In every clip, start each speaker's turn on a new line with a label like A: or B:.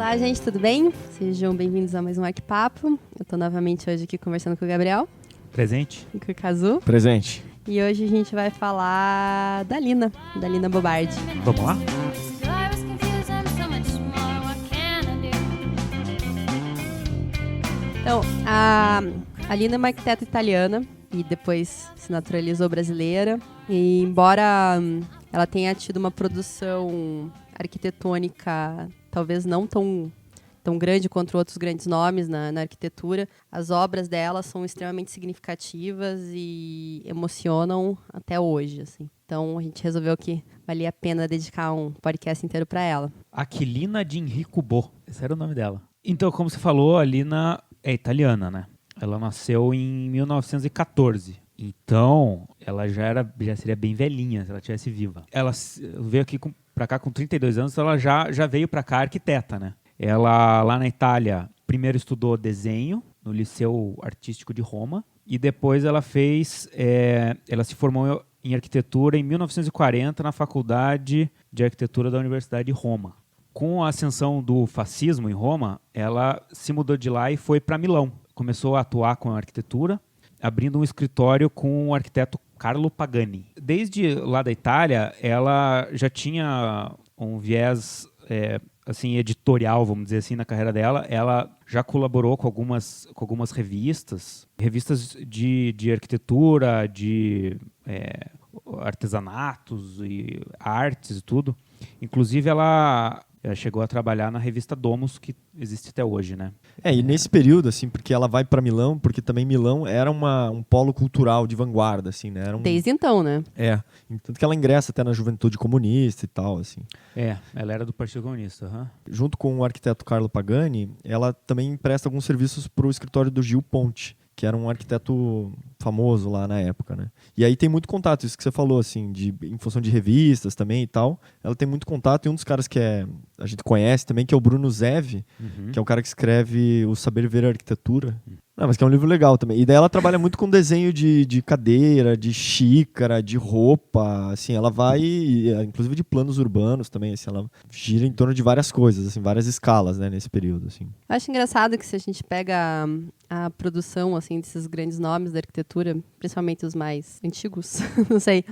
A: Olá, gente, tudo bem? Sejam bem-vindos a mais um Arquipapo. Eu tô novamente hoje aqui conversando com o Gabriel.
B: Presente.
A: E com o Kazu.
C: Presente.
A: E hoje a gente vai falar da Lina Bobardi.
B: Vamos lá?
A: Então, a Lina é uma arquiteta italiana e depois se naturalizou brasileira. E embora ela tenha tido uma produção arquitetônica talvez não tão grande quanto outros grandes nomes na arquitetura, as obras dela são extremamente significativas e emocionam até hoje, assim. Então a gente resolveu que valia a pena dedicar um podcast inteiro para ela.
B: Aquilina de Enrico Bo. Esse era o nome dela. Então, como você falou, a Lina é italiana, né? Ela nasceu em 1914. Então, ela já seria bem velhinha se ela estivesse viva. Ela veio aqui pra cá com 32 anos, então ela já veio pra cá arquiteta, né? Ela, lá na Itália, primeiro estudou desenho no Liceu Artístico de Roma e depois ela ela se formou em arquitetura em 1940 na Faculdade de Arquitetura da Universidade de Roma. Com a ascensão do fascismo em Roma, ela se mudou de lá e foi para Milão. Começou a atuar com a arquitetura, abrindo um escritório com o arquiteto Carlo Pagani. Desde lá da Itália, ela já tinha um viés assim, editorial, vamos dizer assim, na carreira dela. Ela já colaborou com algumas revistas de arquitetura, de artesanatos e artes e tudo. Inclusive, ela chegou a trabalhar na revista Domus, que existe até hoje, né?
C: E nesse período, assim, porque ela vai para Milão, porque também Milão era um polo cultural de vanguarda, assim, né?
A: Desde então, né?
C: Tanto que ela ingressa até na juventude comunista e tal, assim.
B: Ela era do Partido Comunista. Uhum.
C: Junto com o arquiteto Carlo Pagani, ela também presta alguns serviços para o escritório do Gil Ponte, que era um arquiteto famoso lá na época, né? E aí tem muito contato, isso que você falou, assim, em função de revistas também e tal. Ela tem muito contato, e um dos caras que a gente conhece também, que é o Bruno Zev, que é o cara que escreve O Saber Ver a Arquitetura. Mas que é um livro legal também. E daí ela trabalha muito com desenho de cadeira, de xícara, de roupa, assim, ela vai, inclusive de planos urbanos também, assim, ela gira em torno de várias coisas, assim, várias escalas, né, nesse período, assim.
A: Eu acho engraçado que se a gente pega a produção, assim, desses grandes nomes da arquitetura, principalmente os mais antigos, não sei,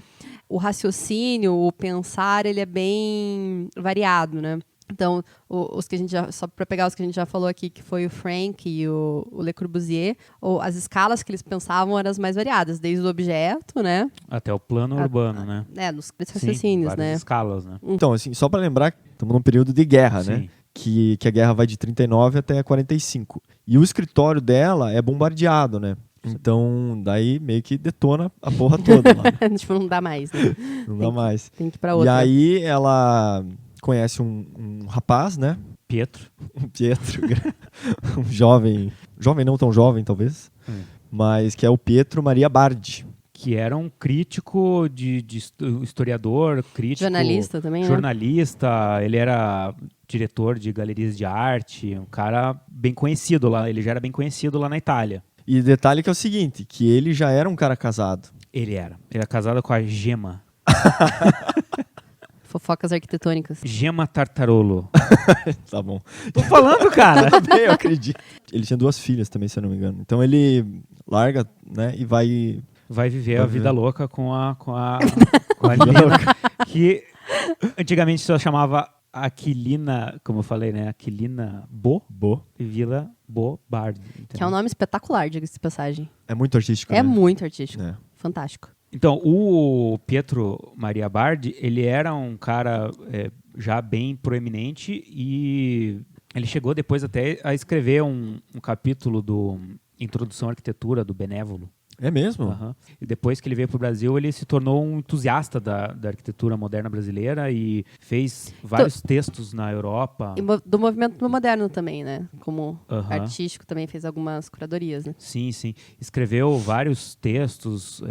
A: o raciocínio, o pensar, ele é bem variado, né? Então, os que a gente só para pegar os que a gente já falou aqui, que foi o Frank e o Le Corbusier, as escalas que eles pensavam eram as mais variadas, desde o objeto, né?
B: Até o plano urbano, né?
A: Nos raciocínios,
B: várias
A: né?
B: escalas, né?
C: Então, assim, só para lembrar, estamos num período de guerra,
B: Sim.
C: né? Que a guerra vai de 39 até 45. E o escritório dela é bombardeado, né? Então, daí meio que detona a porra toda lá. Né?
A: Tipo, não dá mais, né?
C: Não dá mais.
A: Tem que ir pra outra.
C: E aí ela conhece um rapaz, né?
B: Pietro.
C: Pietro, um jovem não tão jovem talvez, mas que é o Pietro Maria Bardi.
B: Que era um crítico de historiador, crítico...
A: Jornalista também, né?
B: Jornalista, ele era diretor de galerias de arte, um cara bem conhecido lá, ele já era bem conhecido lá na Itália.
C: E detalhe que é o seguinte, que ele já era um cara casado.
B: Ele era casado com a Gemma.
A: Fofocas arquitetônicas.
B: Gemma Tartarolo.
C: Tá bom.
B: Tô falando, cara.
C: Tá bem, eu acredito. Ele tinha 2 filhas também, se eu não me engano. Então ele larga, né, e
B: vai viver a vida louca com a Lina, que antigamente só chamava Aquilina, como eu falei, né? Aquilina Bo e Vila Bobardi.
A: Que é um nome espetacular, diga-se de passagem.
C: É muito artístico,
A: É
C: né?
A: muito artístico.
C: É.
A: Fantástico.
B: Então, o Pietro Maria Bardi, ele era um cara já bem proeminente e ele chegou depois até a escrever um capítulo do Introdução à Arquitetura do Benévolo.
C: É mesmo?
B: Uhum. E depois que ele veio para o Brasil, ele se tornou um entusiasta da arquitetura moderna brasileira e fez vários textos na Europa.
A: E do movimento moderno também, né? Como artístico também fez algumas curadorias, né?
B: Sim, sim. Escreveu vários textos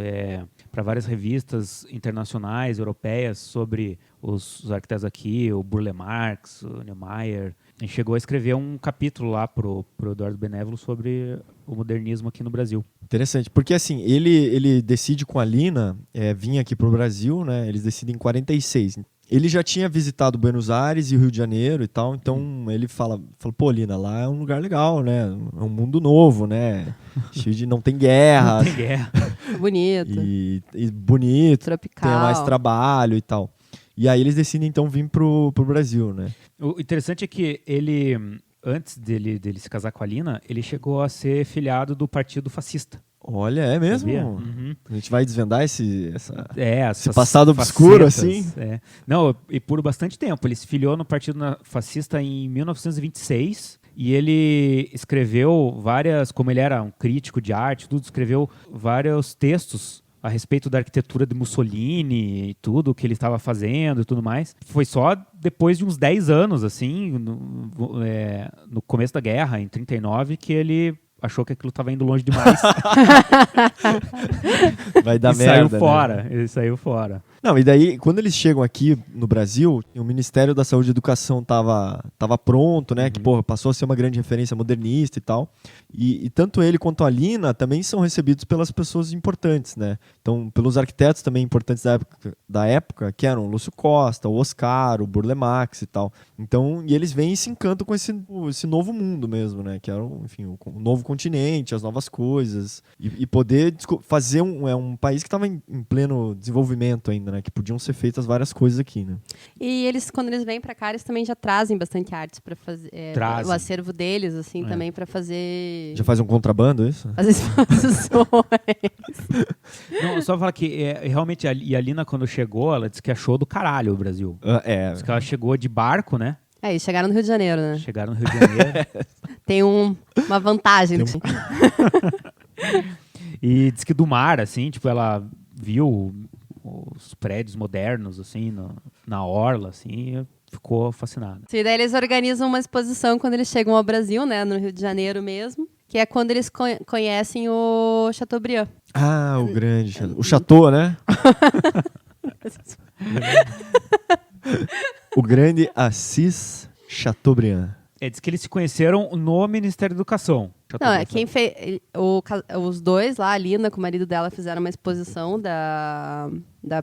B: para várias revistas internacionais, europeias, sobre os arquitetos aqui, o Burle Marx, o Niemeyer. A gente chegou a escrever um capítulo lá pro Eduardo Benévolo sobre o modernismo aqui no Brasil.
C: Interessante, porque assim, ele decide com a Lina vir aqui pro Brasil, né? Eles decidem em 46. ele já tinha visitado Buenos Aires e o Rio de Janeiro e tal, então ele falou, pô, Lina, lá é um lugar legal, né? É um mundo novo, né? Cheio de não tem guerra.
B: Não tem guerra.
A: Bonito.
C: E bonito,
A: Tropical.
C: tem mais trabalho e tal. E aí eles decidem então vir pro Brasil, né?
B: O interessante é que ele, antes dele se casar com a Lina, ele chegou a ser filiado do Partido Fascista.
C: Olha, é mesmo?
B: Sabia? Uhum.
C: A gente vai desvendar esse
B: essas
C: passado obscuro, assim?
B: É. Não, e por bastante tempo. Ele se filiou no Partido Fascista em 1926 e ele escreveu como ele era um crítico de arte, escreveu vários textos a respeito da arquitetura de Mussolini e tudo, o que ele estava fazendo e tudo mais. Foi só depois de uns 10 anos, assim, no começo da guerra, em 39, que ele achou que aquilo estava indo longe demais.
C: Vai dar
B: e
C: merda,
B: saiu fora. Ele saiu fora.
C: Não, e daí, quando eles chegam aqui no Brasil, o Ministério da Saúde e Educação tava pronto, né? Que, passou a ser uma grande referência modernista e tal. E tanto ele quanto a Lina também são recebidos pelas pessoas importantes, né? Então, pelos arquitetos também importantes da época, que eram o Lúcio Costa, o Oscar, o Burle Marx e tal. Então, e eles vêm e se encantam com esse novo mundo mesmo, né? Que era, enfim, o novo continente, as novas coisas. E poder fazer um país que estava em pleno desenvolvimento ainda, né? Que podiam ser feitas várias coisas aqui, né?
A: E eles, quando eles vêm para cá, eles também já trazem bastante artes para fazer. O acervo deles, assim, também para fazer.
C: Já faz um contrabando, isso?
A: As exposições.
B: Não, só falar que realmente a Lina, quando chegou, ela disse que achou do caralho o Brasil. Diz que ela chegou de barco, né?
A: E chegaram no Rio de Janeiro, né?
B: Chegaram no Rio de Janeiro.
A: Tem uma vantagem.
B: E diz que do mar, assim, tipo, ela viu os prédios modernos, assim, na orla, assim, e ficou fascinada.
A: Sim, daí eles organizam uma exposição quando eles chegam ao Brasil, né, no Rio de Janeiro mesmo, que é quando eles conhecem o Chateaubriand.
C: Ah, o grande. O Chateau, né? O grande Assis Chateaubriand.
B: Diz que eles se conheceram no Ministério da Educação.
A: Não, quem fez. Os dois lá, a Lina com o marido dela, fizeram uma exposição da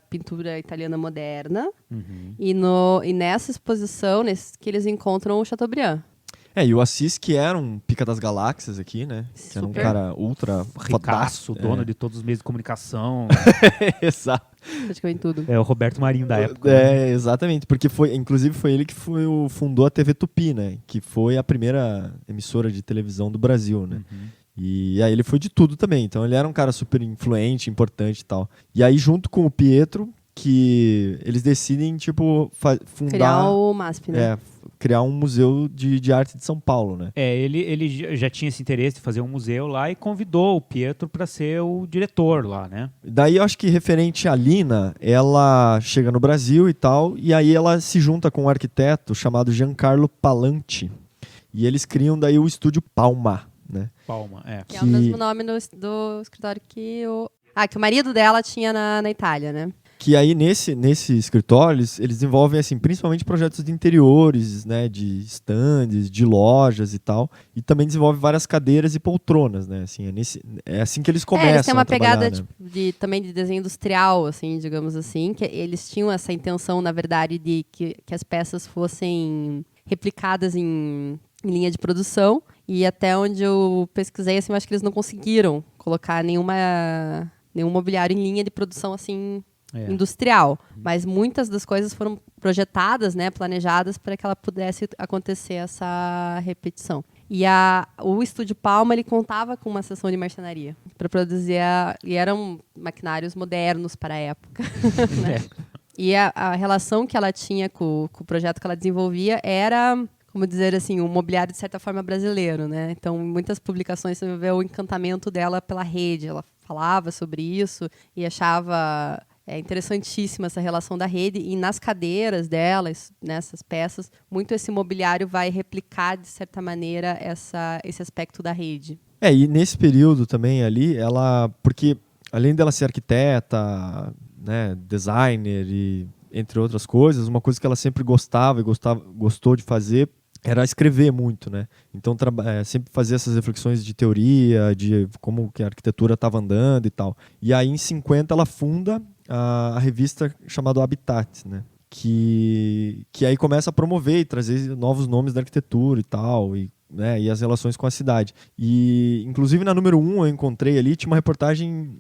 A: pintura italiana moderna.
B: Uhum.
A: E nessa exposição, que eles encontram o Chateaubriand.
C: E o Assis, que era um pica das galáxias aqui, né? Que era um cara ultra
B: ricaço, dono de todos os meios de comunicação.
C: Exato.
A: Praticamente tudo.
B: É o Roberto Marinho da época. Né?
C: Exatamente, porque inclusive foi ele que fundou a TV Tupi, né? Que foi a primeira emissora de televisão do Brasil, né? Uhum. E aí ele foi de tudo também. Então ele era um cara super influente, importante e tal. E aí junto com o Pietro, que eles decidem, tipo, fundar...
A: Criar o MASP, né?
C: Criar um museu de arte de São Paulo, né?
B: Ele já tinha esse interesse de fazer um museu lá e convidou o Pietro para ser o diretor lá, né?
C: Daí eu acho que referente à Lina, ela chega no Brasil e tal, e aí ela se junta com um arquiteto chamado Giancarlo Palanti. E eles criam daí o Estúdio Palma, né?
B: Palma,
A: Que é o mesmo nome do escritório que o marido dela tinha na Itália, né?
C: Que aí nesse escritório eles desenvolvem assim, principalmente projetos de interiores, né, de stands, de lojas e tal, e também desenvolve várias cadeiras e poltronas, né, assim, é assim que eles começam
A: eles têm uma pegada
C: né?
A: também de desenho industrial, assim, digamos assim, que eles tinham essa intenção, na verdade, de que as peças fossem replicadas em linha de produção, e até onde eu pesquisei, assim, eu acho que eles não conseguiram colocar nenhum mobiliário em linha de produção, assim, industrial, mas muitas das coisas foram projetadas, né, planejadas para que ela pudesse acontecer essa repetição. E o Estúdio Palma, ele contava com uma seção de marcenaria para produzir, e eram maquinários modernos para a época. Né? E a relação que ela tinha com o projeto que ela desenvolvia era, como dizer assim, um mobiliário de certa forma brasileiro, né? Então, em muitas publicações você vê o encantamento dela pela rede, ela falava sobre isso e achava... É interessantíssima essa relação da rede, e nas cadeiras delas, nessas peças, muito esse mobiliário vai replicar, de certa maneira, esse aspecto da rede.
C: E nesse período também ali, porque além dela ser arquiteta, né, designer e entre outras coisas, uma coisa que ela sempre gostou de fazer era escrever muito, né? Então sempre fazia essas reflexões de teoria, de como que a arquitetura estava andando e tal. E aí em 50 ela funda a revista chamada Habitat, né? que aí começa a promover e trazer novos nomes da arquitetura e tal, né, e as relações com a cidade. E, inclusive, na número 1 eu encontrei ali, tinha uma reportagem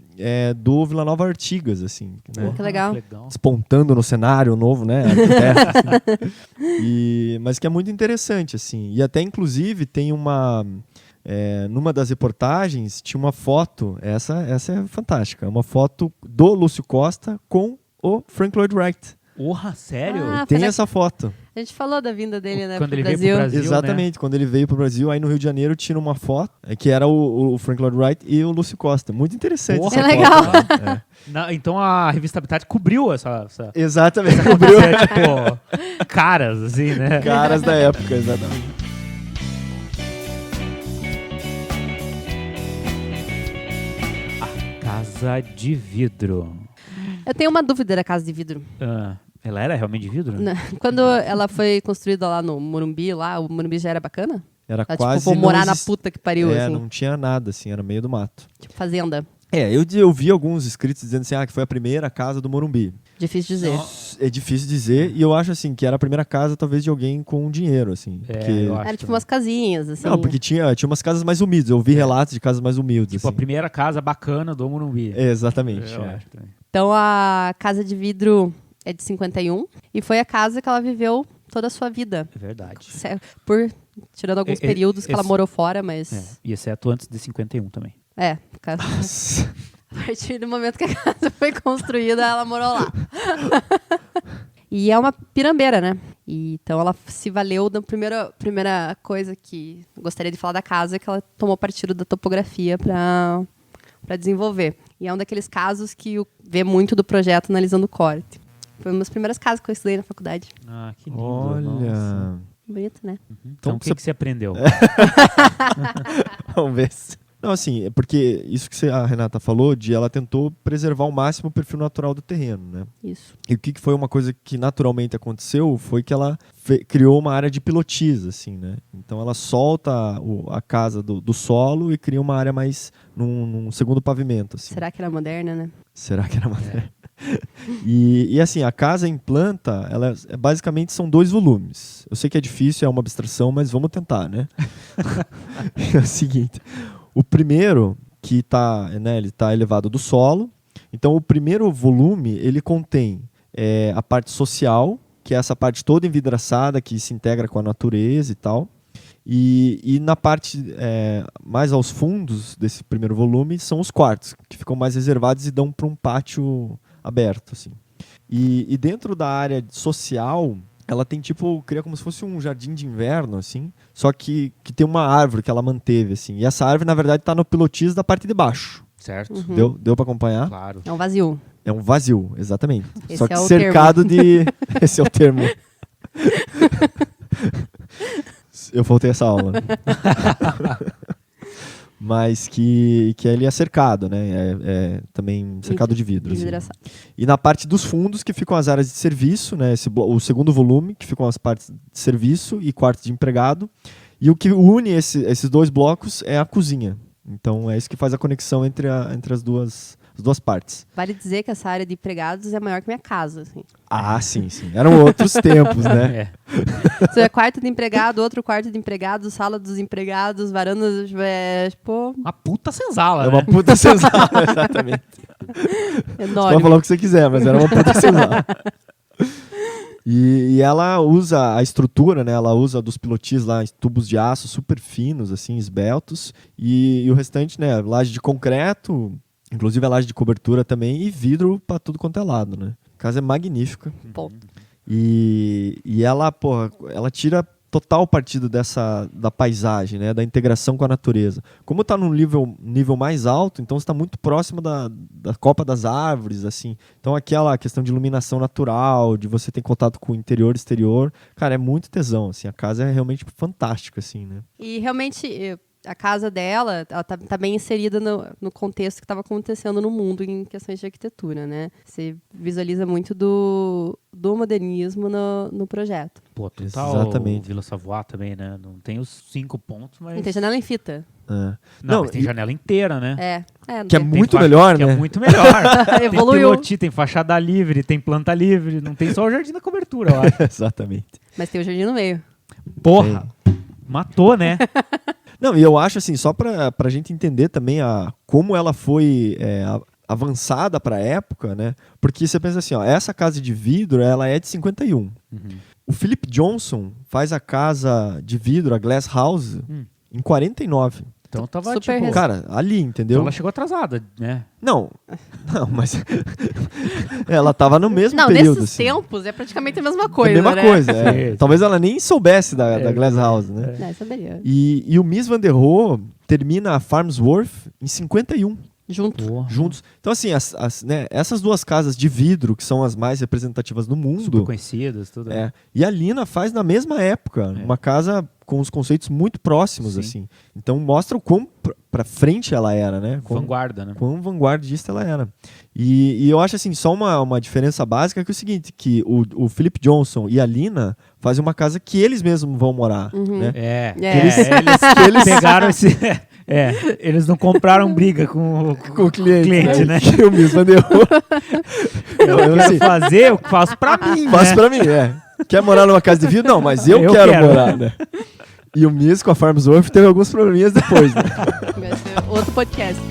C: do Vila Nova Artigas, assim, né,
A: Que legal.
C: despontando no cenário novo, né, arquiteto, assim. Mas que é muito interessante, assim. E até, inclusive, tem numa das reportagens, tinha uma foto, essa é fantástica, uma foto do Lúcio Costa com o Frank Lloyd Wright.
B: Porra, sério?
A: Ah,
C: Tem essa foto.
A: A gente falou da vinda dele, né,
B: Quando
A: pro
B: ele veio
A: Brasil.
B: pro Brasil,
C: Exatamente,
B: né?
C: quando ele veio pro Brasil, aí no Rio de Janeiro tinha uma foto, que era o Frank Lloyd Wright e o Lúcio Costa. Muito interessante.
B: Porra,
C: essa
A: é legal.
C: foto, né?
B: Então a revista Habitat cobriu essa
C: Exatamente,
B: essa
C: cobriu
B: tipo, caras, assim, né?
C: caras da época, exatamente.
B: Casa de vidro.
A: Eu tenho uma dúvida da Casa de Vidro.
B: Ela era realmente de vidro?
A: Né? Quando ela foi construída lá no Morumbi, o Morumbi já era bacana?
C: Era
A: Ela,
C: quase
A: tipo, vou morar
C: não
A: na
C: exist-
A: puta que pariu, assim.
C: não tinha nada, assim, era meio do mato.
A: Tipo, fazenda.
C: Eu vi alguns escritos dizendo assim, que foi a primeira casa do Morumbi.
A: Difícil dizer.
C: É difícil dizer, e eu acho assim, que era a primeira casa, talvez, de alguém com dinheiro, assim.
B: Eu acho
A: Era tipo
B: também.
A: umas casinhas, assim.
C: Não, porque tinha umas casas mais humildes, eu vi relatos de casas mais humildes,
B: Tipo, a
C: assim.
B: primeira casa bacana do Morumbi.
C: Exatamente.
B: Eu acho também.
A: Então a Casa de Vidro é de 51 e foi a casa que ela viveu toda a sua vida.
B: É verdade.
A: Tirando alguns
B: É,
A: períodos que ela
B: esse-
A: morou fora, mas...
B: E exceto antes de 51 também.
C: Nossa.
A: A partir do momento que a casa foi construída, ela morou lá. E é uma pirambeira, né? Então ela se valeu da primeira coisa que eu gostaria de falar da casa, é que ela tomou partido da topografia para desenvolver. E é um daqueles casos que vê muito do projeto analisando o corte. Foi uma das primeiras casas que eu estudei na faculdade.
B: Ah, que lindo.
C: Olha.
B: Nossa.
A: Bonito, né?
B: Então, o que você aprendeu?
C: Vamos ver se... Não, assim, é porque isso que a Renata falou, ela tentou preservar ao máximo o perfil natural do terreno, né?
A: Isso.
C: E o que foi uma coisa que naturalmente aconteceu foi que ela criou uma área de pilotis, assim, né? Então ela solta a casa do solo e cria uma área mais num segundo pavimento, assim.
A: Será que era moderna, né?
C: Será que era matéria? E assim, a casa em planta, basicamente são 2 volumes. Eu sei que é difícil, é uma abstração, mas vamos tentar, né? É o seguinte, o primeiro, que ele tá elevado do solo, então o primeiro volume, ele contém a parte social, que é essa parte toda envidraçada, que se integra com a natureza e tal. E na parte mais aos fundos desse primeiro volume são os quartos, que ficam mais reservados e dão para um pátio aberto, assim. E dentro da área social, ela tem cria como se fosse um jardim de inverno, assim, só que tem uma árvore que ela manteve, assim. E essa árvore, na verdade, está no pilotis da parte de baixo.
B: Certo?
C: Deu para acompanhar?
B: Claro.
A: É um vazio.
C: É um vazio, exatamente.
A: Esse
C: Só que
A: é o
C: cercado de... Esse é o termo. Eu faltei essa aula. Mas que ele é cercado, né? É também cercado de vidro. Assim.
A: Envidraçado.
C: E na parte dos fundos, que ficam as áreas de serviço, né? O segundo volume, que ficam as partes de serviço e quartos de empregado. E o que une esses 2 blocos é a cozinha. Então é isso que faz a conexão entre as duas partes.
A: Vale dizer que essa área de empregados é maior que minha casa, assim.
C: Ah, sim. Eram outros tempos, né?
B: É.
A: Você é quarto de empregado, outro quarto de empregado, sala dos empregados, varanda, tipo,
B: Uma puta senzala,
C: É
B: né?
C: uma puta senzala, exatamente. Você
A: enorme.
C: pode falar o que você quiser, mas era uma puta senzala. E ela usa a estrutura, né? Ela usa dos pilotis lá, tubos de aço super finos, assim, esbeltos. E o restante, né? Laje de concreto, inclusive a laje de cobertura também, e vidro pra tudo quanto é lado, né? A casa é magnífica.
A: Ponto.
C: E ela, ela tira total partido da paisagem, né? Da integração com a natureza. Como está num nível mais alto, então está muito próximo da copa das árvores, assim. Então aquela questão de iluminação natural, de você ter contato com o interior e exterior, cara, é muito tesão, assim. A casa é realmente fantástica, assim, né?
A: E realmente, a casa dela, ela tá bem inserida no contexto que estava acontecendo no mundo em questões de arquitetura, né? Você visualiza muito do modernismo no projeto.
B: Pô, total.
C: Exatamente.
B: Vila Savoie também, né? Não tem os 5 pontos, mas...
A: Não tem janela em fita.
C: É.
B: Não, mas tem janela inteira, né?
A: É. não
C: Que é
A: tem-
C: muito melhor,
B: que
C: né?
B: é muito melhor. Tem
A: Evoluiu.
B: piloti, tem fachada livre, tem planta livre, não tem só o jardim da cobertura, eu acho.
C: Exatamente.
A: Mas tem o jardim no meio.
B: Porra, matou, né?
C: Não, e eu acho assim, só pra gente entender também como ela foi avançada pra época, né? Porque você pensa assim, ó, essa casa de vidro, ela é de 51. O Philip Johnson faz a casa de vidro, a Glass House, em 49.
B: Então tava
A: Super
B: tipo...
C: Cara, ali, entendeu?
B: Então ela chegou atrasada, né?
C: Não, mas ela tava no mesmo
A: Não,
C: período.
A: nesses
C: assim.
A: tempos é praticamente a mesma
C: É a
A: coisa,
C: mesma
A: né?
C: coisa.
B: Sim.
C: Talvez ela nem soubesse da Glass House, né?
A: Não, saberia.
C: E o Miss Van der Rohe termina a Farnsworth em 51,
A: Junto.
B: Porra.
C: juntos. Então, assim, né, essas duas casas de vidro, que são as mais representativas no
B: Super
C: mundo,
B: conhecidas, tudo.
C: e a Lina faz na mesma época, uma casa com os conceitos muito próximos,
B: Sim.
C: assim. Então, mostra o quão pra frente ela era, né?
B: Vanguarda, né?
C: Quão vanguardista ela era. E eu acho assim, só uma diferença básica que é o seguinte, que o Philip Johnson e a Lina fazem uma casa que eles mesmos vão morar, né?
B: Eles pegaram esse... eles não compraram briga com o
C: Com o cliente,
B: né?
C: Que o Miss Van der Rohe
B: Eu quero fazer, eu faço pra mim,
C: faz
B: né?
C: pra mim, Quer morar numa casa de vidro? Não, mas eu quero morar, né? E o Miss com a Farnsworth teve alguns probleminhas depois, né?
A: Vai ser outro podcast.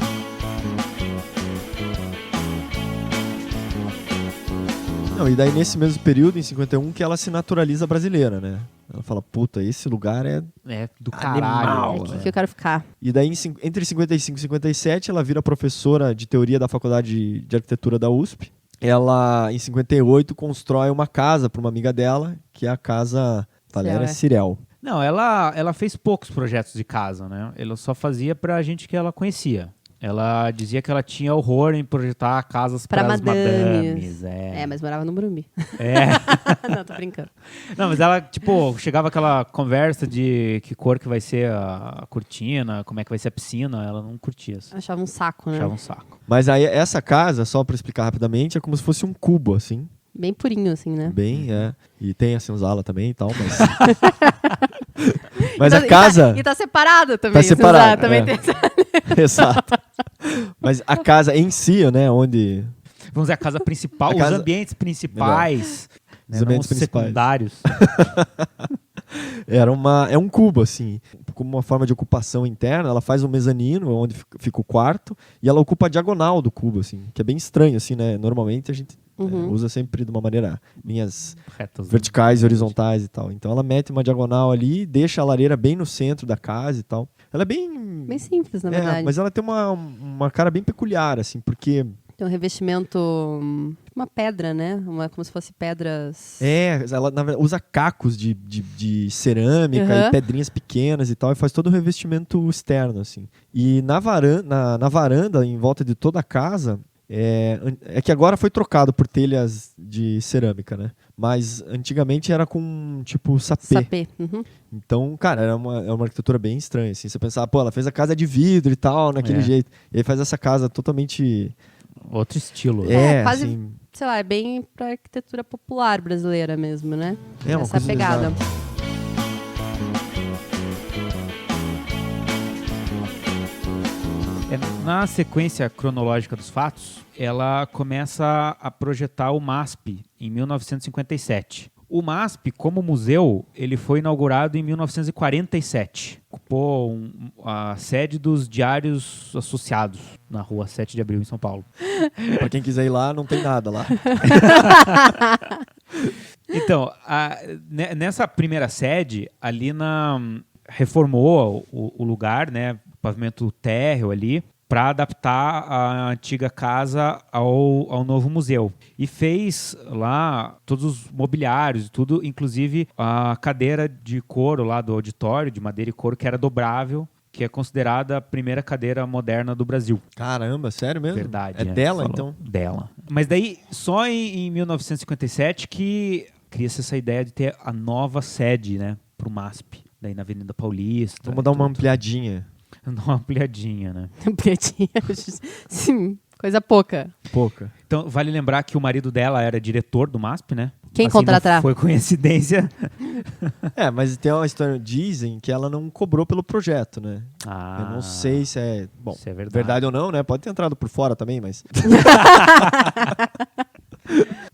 C: Não, e daí nesse mesmo período, em 51, que ela se naturaliza brasileira, né? Ela fala, puta, esse lugar é...
B: É do
C: Animal,
B: caralho.
A: Aqui
C: né?
A: que eu quero ficar.
C: E daí, entre 55 e 57, ela vira professora de teoria da Faculdade de Arquitetura da USP. Ela, em 58, constrói uma casa para uma amiga dela, que é a Casa Valéria Cirel.
B: Não, ela fez poucos projetos de casa, né? Ela só fazia pra gente que ela conhecia. Ela dizia que ela tinha horror em projetar casas
A: Pra
B: para as
A: madames.
B: madames.
A: Mas morava no Morumbi. Não, tô brincando.
B: Não, mas ela, tipo, chegava aquela conversa de que cor que vai ser a cortina, como é que vai ser a piscina, ela não curtia isso.
A: Achava um saco, né?
B: Achava um saco.
C: Mas aí, essa casa, só para explicar rapidamente, é como se fosse um cubo, assim.
A: Bem purinho, assim, né?
C: Bem, E tem a senzala também e tal, mas... Mas a casa...
A: E tá separada também.
C: Tá separada,
A: Também
C: é.
A: tem essa...
C: Exato. Mas a casa em si, né, onde...
B: Vamos dizer, a casa principal,
C: A casa-
B: os ambientes principais, né,
C: Os ambientes
B: não os
C: principais.
B: secundários.
C: É um cubo, assim, como uma forma de ocupação interna. Ela faz um mezanino, onde fica o quarto, e ela ocupa a diagonal do cubo, assim, que é bem estranho, assim, né? Normalmente a gente usa sempre de uma maneira, linhas
B: Retas, né?
C: verticais e horizontais e tal. Então ela mete uma diagonal ali, deixa a lareira bem no centro da casa e tal. Ela é bem...
A: Bem simples, na verdade.
C: mas ela tem uma cara bem peculiar, assim, porque...
A: Tem um revestimento... Uma pedra, né? Como se fosse pedras...
C: Ela na verdade, usa cacos de cerâmica e pedrinhas pequenas e tal, e faz todo o revestimento externo, assim. E na varanda, em volta de toda a casa, é que agora foi trocado por telhas de cerâmica, né? Mas antigamente era com, tipo, sapê.
A: Uhum.
C: Então, cara, é uma arquitetura bem estranha, assim. Você pensava, pô, ela fez a casa de vidro e tal, naquele jeito. E aí faz essa casa totalmente...
B: Outro estilo.
A: Quase,
C: assim...
A: sei lá, é bem pra arquitetura popular brasileira mesmo, né?
C: É uma
A: Essa
C: coisa
A: pegada.
C: exata.
B: Na sequência cronológica dos fatos, ela começa a projetar o MASP em 1957. O MASP, como museu, ele foi inaugurado em 1947. Ocupou a sede dos Diários Associados, na rua 7 de Abril, em São Paulo.
C: Pra quem quiser ir lá, não tem nada lá.
B: Então, nessa primeira sede, a Lina reformou o lugar, né, pavimento térreo ali, para adaptar a antiga casa ao novo museu. E fez lá todos os mobiliários e tudo, inclusive a cadeira de couro lá do auditório, de madeira e couro, que era dobrável, que é considerada a primeira cadeira moderna do Brasil.
C: Caramba, sério mesmo?
B: Verdade.
C: É dela,
B: falou.
C: então?
B: Dela. Mas daí, só em 1957 que cria-se essa ideia de ter a nova sede, né, pro MASP, daí na Avenida Paulista.
C: Vamos dar uma ampliadinha.
B: Dar uma ampliadinha, né?
A: Ampliadinha. Sim, coisa pouca.
C: Pouca.
B: Então, vale lembrar que o marido dela era diretor do MASP, né?
A: Quem
B: Assim,
A: contratar?
B: não foi coincidência.
C: Mas tem uma história, dizem que ela não cobrou pelo projeto, né? Eu não sei se é... Bom,
B: se é
C: verdade ou não, né? Pode ter entrado por fora também, mas...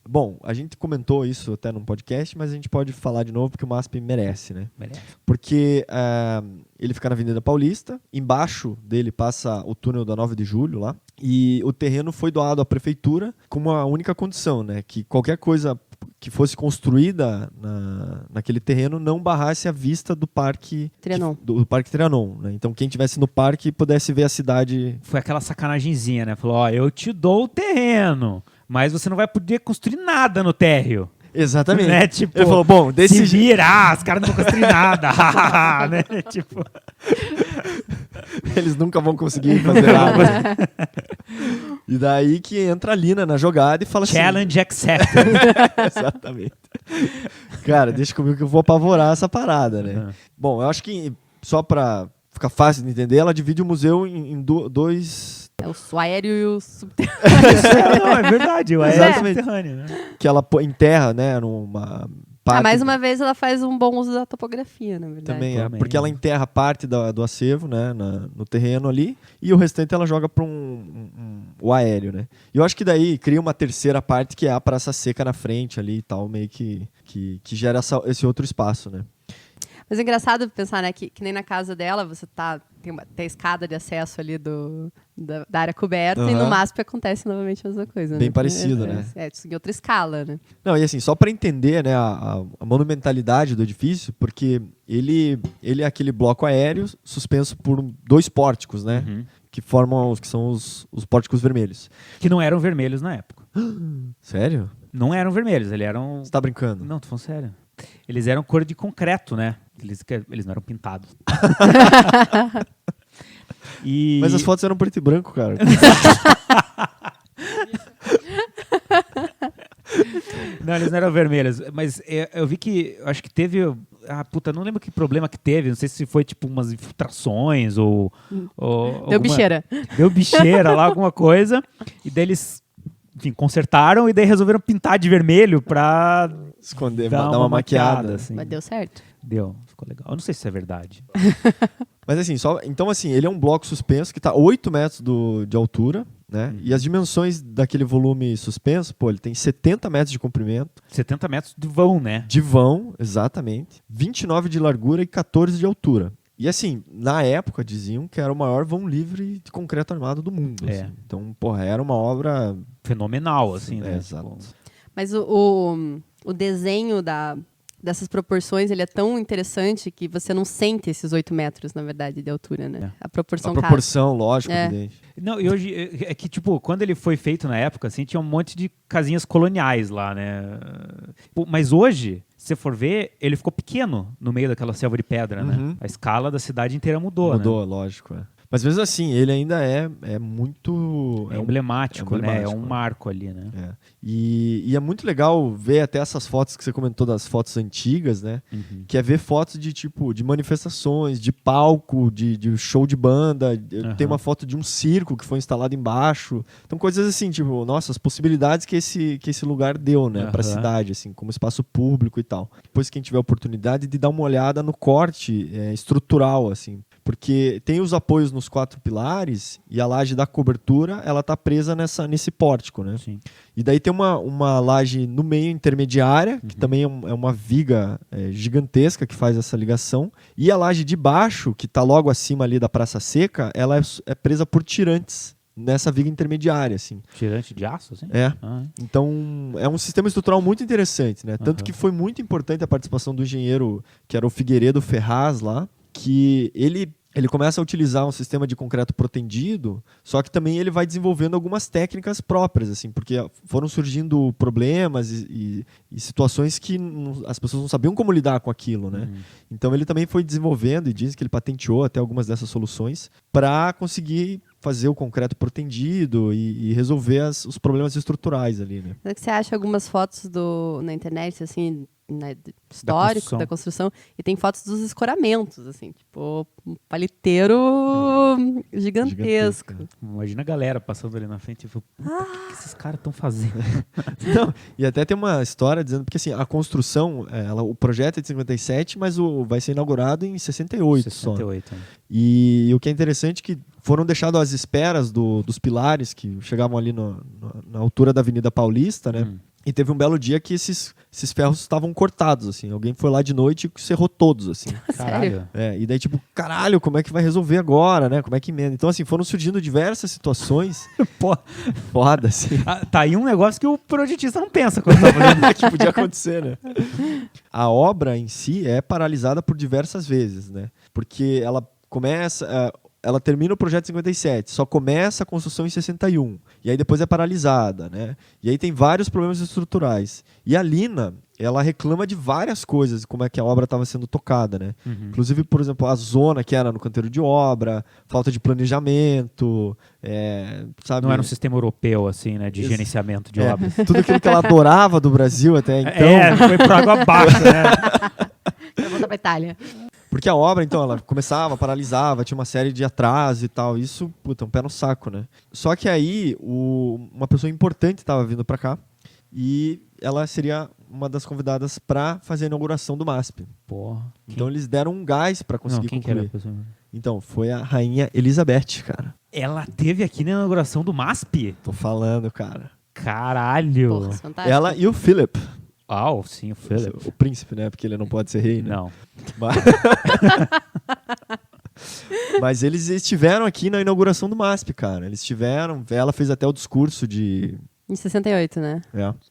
C: Bom, a gente comentou isso até num podcast, mas a gente pode falar de novo porque o MASP merece, né?
B: Merece.
C: Porque ele fica na Avenida Paulista, embaixo dele passa o túnel da 9 de Julho lá, e o terreno foi doado à prefeitura com uma única condição, né? Que qualquer coisa que fosse construída naquele terreno não barrasse a vista do Parque
A: Trianon.
C: Do Parque Trianon, né? Então quem estivesse no parque pudesse ver a cidade.
B: Foi aquela sacanagemzinha, né? Falou, eu te dou o terreno, mas você não vai poder construir nada no térreo.
C: Exatamente.
B: Né? Tipo,
C: ele falou, bom,
B: se virar, os caras não vão construir nada. Né? Tipo...
C: Eles nunca vão conseguir fazer nada. E daí que entra a Lina na jogada e fala
B: Challenge accepted.
C: Exatamente. Cara, deixa comigo que eu vou apavorar essa parada, né?
B: Uhum.
C: Bom, eu acho que só pra ficar fácil de entender, ela divide o museu em dois...
A: O aéreo e o subterrâneo.
B: Não, é verdade, o aéreo subterrâneo. Né?
C: Que ela enterra, né, numa...
A: mais uma vez ela faz um bom uso da topografia, na verdade.
C: Também porque ela enterra parte do acervo, né, no terreno ali, e o restante ela joga para o aéreo, né. E eu acho que daí cria uma terceira parte que é a praça seca na frente ali e tal, meio que gera esse outro espaço, né.
A: Mas é engraçado pensar, né, que nem na casa dela você tem a escada de acesso ali da área coberta e no MASP acontece novamente a mesma coisa.
C: Bem
A: né?
C: parecido, né?
A: Em outra escala, né?
C: Não, e assim, só para entender, né, a monumentalidade do edifício, porque ele é aquele bloco aéreo suspenso por 2 pórticos, né?
B: Uhum.
C: Que formam que são os pórticos vermelhos.
B: Que não eram vermelhos na época.
C: Sério?
B: Não eram vermelhos, eles eram...
C: Você tá brincando?
B: Não, tô falando sério. Eles eram cor de concreto, né? Eles não eram pintados.
C: Mas as fotos eram preto e branco, cara.
B: Não, eles não eram vermelhos. Mas eu vi que... Acho que teve... não lembro que problema que teve. Não sei se foi tipo umas infiltrações ou
A: Deu bicheira.
B: Deu bicheira lá, alguma coisa. E daí eles... Enfim, consertaram e daí resolveram pintar de vermelho pra...
C: Esconder, dar uma maquiada.
B: Assim.
A: Mas deu certo?
B: Deu, ficou legal. Eu não sei se isso é verdade.
C: Mas assim, então assim, ele é um bloco suspenso que tá 8 metros de altura, né? E as dimensões daquele volume suspenso, ele tem 70 metros de comprimento.
B: 70 metros de vão, né?
C: De vão, exatamente. 29 de largura e 14 de altura. E assim, na época diziam que era o maior vão livre de concreto armado do mundo. Assim. Então, era uma obra...
B: fenomenal, assim, né?
C: Exato.
A: Mas o desenho dessas proporções, ele é tão interessante que você não sente esses 8 metros, na verdade, de altura, né? A proporção
C: lógico, evidente.
B: Não, e hoje, é que, tipo, quando ele foi feito na época, assim, tinha um monte de casinhas coloniais lá, né? Mas hoje, se você for ver, ele ficou pequeno no meio daquela selva de pedra, né? A escala da cidade inteira mudou,
C: Mudou,
B: né?
C: Lógico, Mas mesmo assim, ele ainda é muito...
B: emblemático, né? É um marco ali, né?
C: E é muito legal ver até essas fotos que você comentou das fotos antigas, né?
B: Uhum.
C: Que é ver fotos de manifestações, de palco, de show de banda. Tem uma foto de um circo que foi instalado embaixo. Então coisas assim, tipo, nossa, as possibilidades que esse lugar deu, né? Pra cidade, assim, como espaço público e tal. Depois quem tiver a oportunidade de dar uma olhada no corte estrutural, assim. Porque tem os apoios nos 4 pilares e a laje da cobertura, ela tá presa nesse pórtico, né?
B: Sim.
C: E daí tem uma laje no meio intermediária, que também é uma viga gigantesca que faz essa ligação. E a laje de baixo, que tá logo acima ali da Praça Seca, ela é presa por tirantes nessa viga intermediária, assim.
B: Tirante de aço, assim?
C: Então, é um sistema estrutural muito interessante, né? Tanto que foi muito importante a participação do engenheiro, que era o Figueiredo Ferraz lá, que ele começa a utilizar um sistema de concreto protendido, só que também ele vai desenvolvendo algumas técnicas próprias, assim, porque foram surgindo problemas e situações que as pessoas não sabiam como lidar com aquilo, né? Então ele também foi desenvolvendo e diz que ele patenteou até algumas dessas soluções para conseguir fazer o concreto protendido e resolver os problemas estruturais ali, né?
A: Você acha algumas fotos na internet, assim, né, histórico da construção. E tem fotos dos escoramentos, assim, tipo, um paliteiro gigantesco.
B: Imagina a galera passando ali na frente e tipo, puta, o que esses caras estão fazendo?
C: Não, e até tem uma história dizendo, porque assim, a construção, o projeto é de 57, mas vai ser inaugurado em 68 só.
B: 68, né?
C: E o que é interessante é que foram deixados às esperas dos pilares que chegavam ali na altura da Avenida Paulista, né? E teve um belo dia que esses ferros estavam cortados, assim. Alguém foi lá de noite e serrou todos, assim.
B: Caralho.
C: E daí, tipo, caralho, como é que vai resolver agora, né? Como é que emenda? Então, assim, foram surgindo diversas situações.
B: Pô,
C: Foda, assim.
B: tá aí um negócio que o projetista não pensa quando tá fazendo.
C: Que podia acontecer, né? A obra em si é paralisada por diversas vezes, né? Porque ela começa... ela termina o projeto em 57, só começa a construção em 61. E aí depois é paralisada, né? E aí tem vários problemas estruturais. E a Lina, ela reclama de várias coisas, como é que a obra estava sendo tocada, né? Inclusive, por exemplo, a zona que era no canteiro de obra, falta de planejamento, sabe?
B: Não era um sistema europeu, assim, né? De gerenciamento de obras.
C: Tudo aquilo que ela adorava do Brasil até então.
B: Foi por água abaixo, né?
A: Vai voltar pra Itália.
C: Porque a obra, então, ela começava, paralisava, tinha uma série de atrasos e tal. Isso, puta, um pé no saco, né? Só que aí, uma pessoa importante estava vindo para cá e ela seria uma das convidadas para fazer a inauguração do MASP.
B: Porra.
C: Então eles deram um gás para conseguir
B: quem
C: concluir.
B: que era a pessoa?
C: Então, foi a Rainha Elizabeth, cara.
B: Ela teve aqui na inauguração do MASP?
C: Tô falando, cara.
B: Caralho.
A: Porra, fantástico.
C: Ela e o Philip.
B: Sim, o Philip.
C: O príncipe, né? Porque ele não pode ser rei, né?
B: Não.
C: Mas eles estiveram aqui na inauguração do MASP, cara. Eles estiveram, ela fez até o discurso de
A: Em 68, né?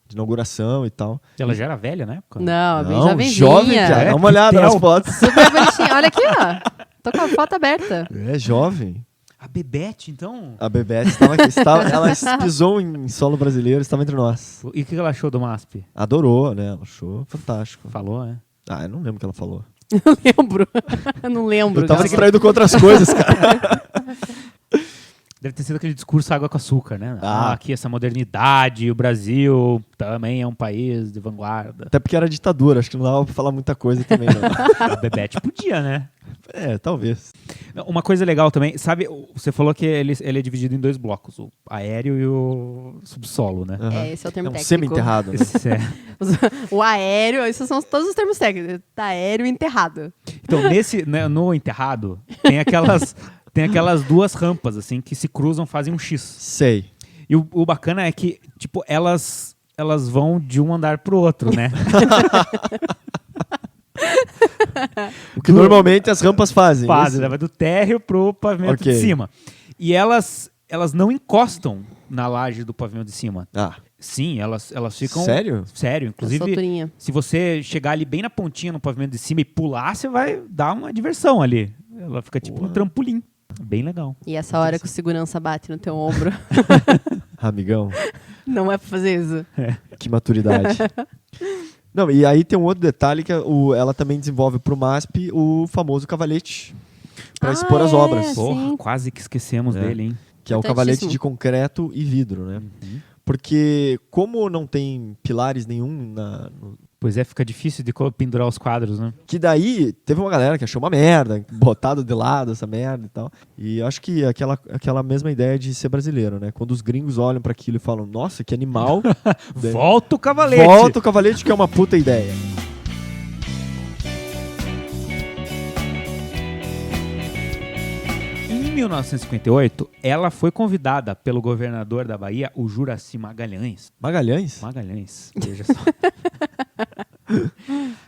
C: de inauguração e tal.
B: Ela já era velha na época?
A: Não, bem
C: Não,
A: jovenzinha.
C: jovem, cara. Dá uma olhada nas fotos.
A: Super bonitinha. Olha aqui, ó. Tô com a foto aberta.
C: É jovem.
B: A Bebete, então?
C: A Bebete estava aqui. Ela pisou em solo brasileiro, estava entre nós.
B: E o que ela achou do MASP?
C: Adorou, né? Ela achou fantástico.
B: Falou, né?
C: Eu não lembro o que ela falou.
A: Não lembro. Eu não lembro.
C: Eu tava
A: cara.
C: distraído com outras coisas, cara.
B: Deve ter sido aquele discurso água com açúcar, né? Aqui essa modernidade, o Brasil também é um país de vanguarda.
C: Até porque era ditadura, acho que não dava pra falar muita coisa também, não.
B: A Bebete podia, né?
C: Talvez.
B: Uma coisa legal também, sabe, você falou que ele é dividido em 2 blocos, o aéreo e o subsolo, né?
A: Esse é o termo
C: Um
A: técnico.
C: semi-enterrado, né?
B: Esse é.
A: O aéreo, esses são todos os termos técnicos. Tá aéreo e enterrado.
B: Então, no enterrado, tem aquelas 2 rampas, assim, que se cruzam, fazem um X.
C: Sei.
B: E o bacana é que, tipo, elas vão de um andar pro outro, né?
C: O que normalmente as rampas fazem.
B: Né? Vai do térreo pro pavimento de cima. E elas não encostam na laje do pavimento de cima. Sim, elas ficam...
C: Sério?
B: Sério. Inclusive, se você chegar ali bem na pontinha no pavimento de cima e pular, você vai dar uma diversão ali. Ela fica tipo um trampolim. Bem legal.
A: E essa hora que o segurança bate no teu ombro.
C: Amigão.
A: Não é pra fazer isso.
C: Que maturidade. Não, e aí tem um outro detalhe que ela também desenvolve pro MASP o famoso cavalete para expor as obras.
A: Sim.
B: Porra, quase que esquecemos dele, hein?
C: Que é o cavalete de concreto e vidro, né? Porque como não tem pilares nenhum
B: Pois é, fica difícil de pendurar os quadros, né?
C: Que daí teve uma galera que achou uma merda, botado de lado essa merda e tal. E eu acho que aquela mesma ideia de ser brasileiro, né? Quando os gringos olham pra aquilo e falam, nossa, que animal.
B: Volta o cavalete!
C: Volta o cavalete, que é uma puta ideia.
B: Em 1958, ela foi convidada pelo governador da Bahia, o Juracy Magalhães.
C: Magalhães?
B: Magalhães, veja só.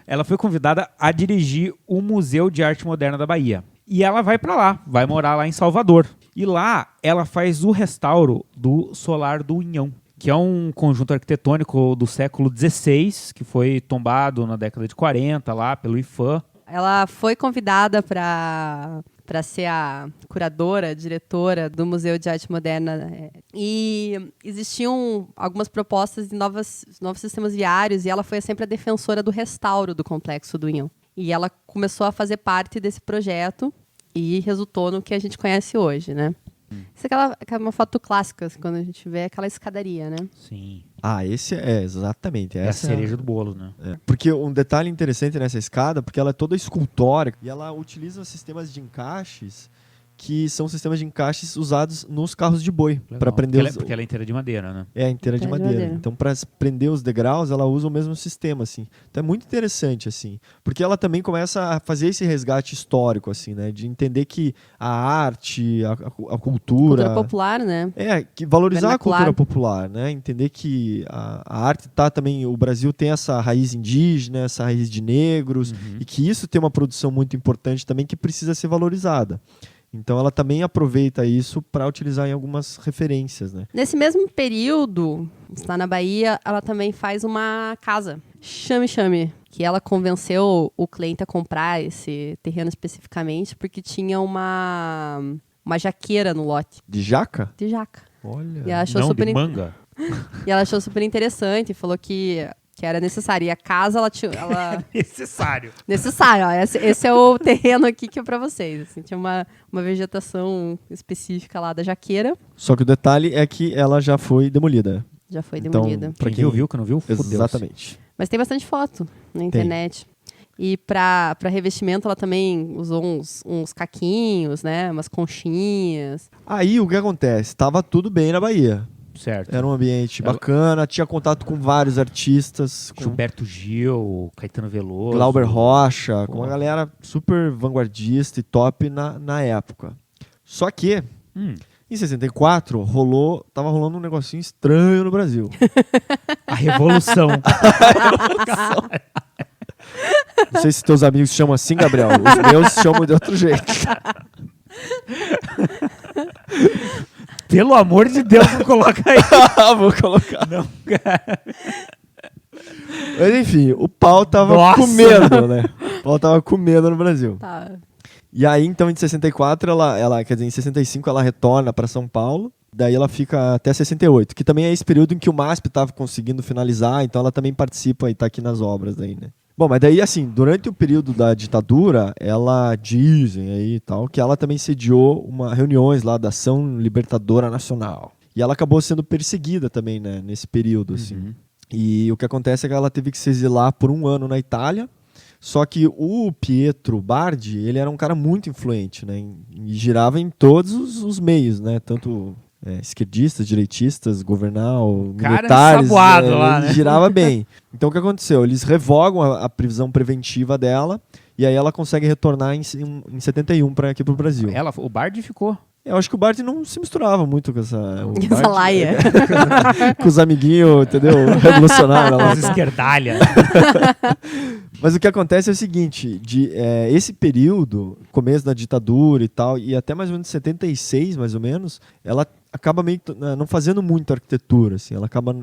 B: Ela foi convidada a dirigir o Museu de Arte Moderna da Bahia. E ela vai pra lá, vai morar lá em Salvador. E lá ela faz o restauro do Solar do Unhão, que é um conjunto arquitetônico do século XVI, que foi tombado na década de 40 lá pelo IFAM.
A: Ela foi convidada para ser a curadora, diretora do Museu de Arte Moderna. E existiam algumas propostas de novos sistemas viários e ela foi sempre a defensora do restauro do Complexo do Unhão. E ela começou a fazer parte desse projeto e resultou no que a gente conhece hoje, né? Isso é uma foto clássica, assim, quando a gente vê aquela escadaria, né?
B: Sim.
C: Esse é, exatamente.
B: É a cereja do bolo, né?
C: Porque um detalhe interessante nessa escada, porque ela é toda escultórica e ela utiliza sistemas de encaixes que são sistemas de encaixes usados nos carros de boi. Para prender
B: porque ela é inteira de madeira, né?
C: É, inteira de madeira. Então, para prender os degraus, ela usa o mesmo sistema, assim. Então, é muito interessante, assim. Porque ela também começa a fazer esse resgate histórico, assim, né? De entender que a arte, a cultura...
A: Cultura popular, né?
C: Que valorizar a cultura popular, né? Entender que a arte também... O Brasil tem essa raiz indígena, essa raiz de negros, e que isso tem uma produção muito importante também que precisa ser valorizada. Então ela também aproveita isso para utilizar em algumas referências, né?
A: Nesse mesmo período, está na Bahia, ela também faz uma casa, Chame Chame, que ela convenceu o cliente a comprar esse terreno especificamente porque tinha uma jaqueira no lote.
C: De jaca?
A: De jaca.
C: Olha.
A: E ela achou
B: de manga.
A: E ela achou super interessante e falou que era necessário. E a casa, ela...
B: Necessário.
A: Necessário, ó. Esse é o terreno aqui que é pra vocês. Assim, tinha uma vegetação específica lá da jaqueira.
C: Só que o detalhe é que ela já foi demolida.
A: Já foi demolida.
B: Pra quem viu, que não viu, fudeu-se.
C: Exatamente.
A: Mas tem bastante foto na internet. E pra revestimento, ela também usou uns caquinhos, né? Umas conchinhas.
C: Aí, o que acontece? Tava tudo bem na Bahia.
B: Certo.
C: Era um ambiente bacana, tinha contato com vários artistas.
B: Gilberto Gil, Caetano Veloso.
C: Glauber Rocha, com uma galera super vanguardista e top na época. Só que, em 64, tava rolando um negocinho estranho no Brasil.
B: A Revolução.
C: Não sei se teus amigos chamam assim, Gabriel. Os meus chamam de outro jeito.
B: Pelo amor de Deus, não coloca aí.
C: Vou colocar.
B: Não, cara.
C: Mas enfim, o pau tava comendo, né? O pau tava comendo no Brasil.
A: Tá.
C: E aí, então, em 64, quer dizer, em 65 ela retorna para São Paulo. Daí ela fica até 68, que também é esse período em que o MASP estava conseguindo finalizar, então ela também participa e está aqui nas obras aí, né? Bom, mas daí, assim, durante o período da ditadura, dizem aí e tal, que ela também sediou reuniões lá da Ação Libertadora Nacional. E ela acabou sendo perseguida também, né, nesse período, assim. E o que acontece é que ela teve que se exilar por 1 ano na Itália, só que o Pietro Bardi, ele era um cara muito influente, né, e girava em todos os meios, né, tanto... esquerdistas, direitistas, governal, militares,
B: lá, né?
C: girava bem. Então o que aconteceu? Eles revogam a prisão preventiva dela e aí ela consegue retornar em 71 para aqui pro Brasil.
B: O Bardi ficou.
C: Eu acho que o Bardi não se misturava muito com essa
A: laia.
C: com os amiguinhos, entendeu? Revolucionário lá.
B: Os esquerdalha.
C: Mas o que acontece é o seguinte, esse período, começo da ditadura e tal, e até mais ou menos 76, mais ou menos, ela acaba meio não fazendo muito arquitetura, assim, ela acaba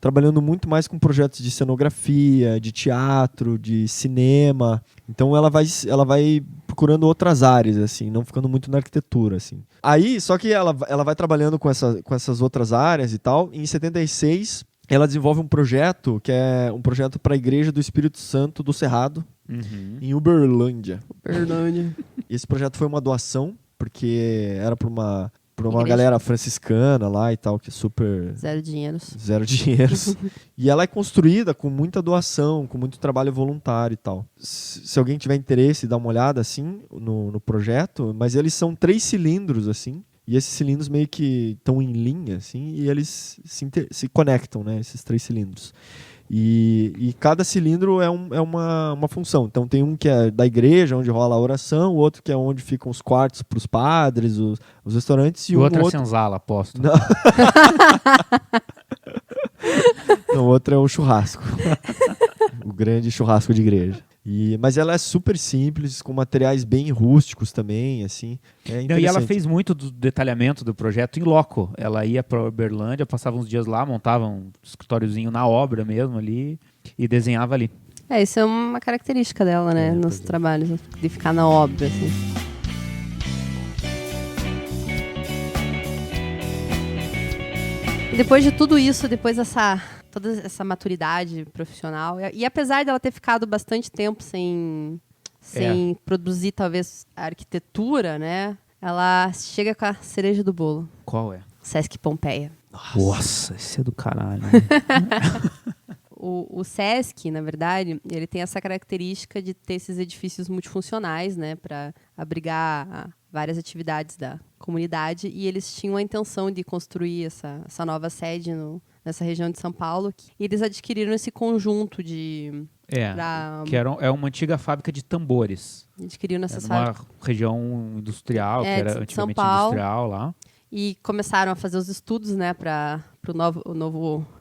C: trabalhando muito mais com projetos de cenografia, de teatro, de cinema. Então ela vai procurando outras áreas, assim, não ficando muito na arquitetura, assim. Aí, só que ela vai trabalhando com essas outras áreas e tal. E em 76, ela desenvolve um projeto que é um projeto para a Igreja do Espírito Santo do Cerrado, em Uberlândia. Esse projeto foi uma doação, porque era para uma galera franciscana lá e tal, que é super...
A: Zero
C: dinheiros. E ela é construída com muita doação, com muito trabalho voluntário e tal. Se alguém tiver interesse, dá uma olhada, assim, no projeto, mas eles são 3 cilindros, assim, e esses cilindros meio que estão em linha, assim, e eles se conectam, né, esses 3 cilindros. E cada cilindro é uma função. Então tem um que é da igreja, onde rola a oração, o outro que é onde ficam os quartos para os padres, os restaurantes. E
B: o outro é senzala, aposto.
C: Não. Não, o outro é o churrasco. O grande churrasco de igreja. Mas ela é super simples, com materiais bem rústicos também, assim.
B: E ela fez muito do detalhamento do projeto em loco. Ela ia para Uberlândia, passava uns dias lá, montava um escritóriozinho na obra mesmo ali e desenhava ali.
A: Isso é uma característica dela, né, nos trabalhos, de ficar na obra, assim. E depois de tudo isso, toda essa maturidade profissional, e apesar dela ter ficado bastante tempo sem produzir, talvez, a arquitetura, né? ela chega com a cereja do bolo.
B: Qual é?
A: Sesc Pompeia.
B: Nossa, esse é do caralho.
A: O Sesc, na verdade, ele tem essa característica de ter esses edifícios multifuncionais, né, para abrigar várias atividades da comunidade, e eles tinham a intenção de construir essa nova sede nessa região de São Paulo. E eles adquiriram esse conjunto de...
B: que é uma antiga fábrica de tambores.
A: Adquiriram nessa
B: uma região industrial, que era antigamente industrial lá.
A: E começaram a fazer os estudos, né, para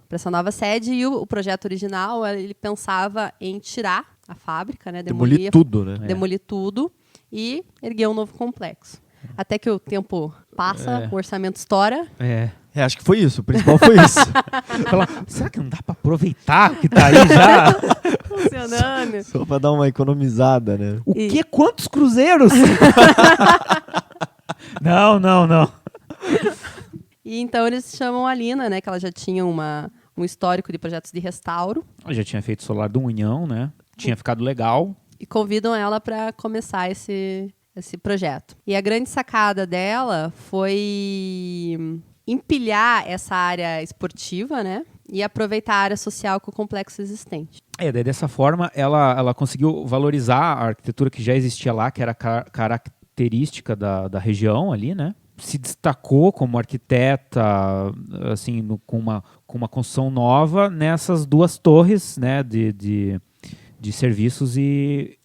A: essa nova sede, e o projeto original, ele pensava em tirar a fábrica, né,
C: demolir tudo, né?
A: Demolir tudo e erguer um novo complexo. Até que o tempo passa, o orçamento estoura.
C: Acho que foi isso, o principal foi isso.
B: Será que não dá para aproveitar que tá aí já?
A: Funcionando.
C: Só para dar uma economizada, né?
B: O quê? Quantos cruzeiros? Não.
A: E então eles chamam a Lina, né, que ela já tinha um histórico de projetos de restauro.
B: Ela já tinha feito Solar do União, né? Tinha ficado legal.
A: E convidam ela para começar esse projeto. E a grande sacada dela foi empilhar essa área esportiva, né? E aproveitar a área social com o complexo existente.
B: Daí dessa forma ela conseguiu valorizar a arquitetura que já existia lá, que era característica da região ali, né? Se destacou como arquiteta, assim, com uma construção nova nessas duas torres, né, de serviços e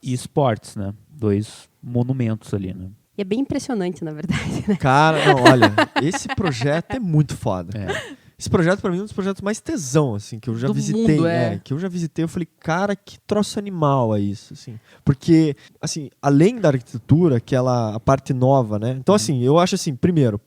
B: esportes, né? 2 monumentos ali, né?
A: E é bem impressionante, na verdade, né?
C: Cara, não, olha, esse projeto é muito foda. Esse projeto, pra mim, é um dos projetos mais tesão, assim, que eu já visitei. Que eu já visitei, eu falei, cara, que troço animal é isso, assim. Porque, assim, além da arquitetura, a parte nova, né? Então, assim, eu acho assim, primeiro,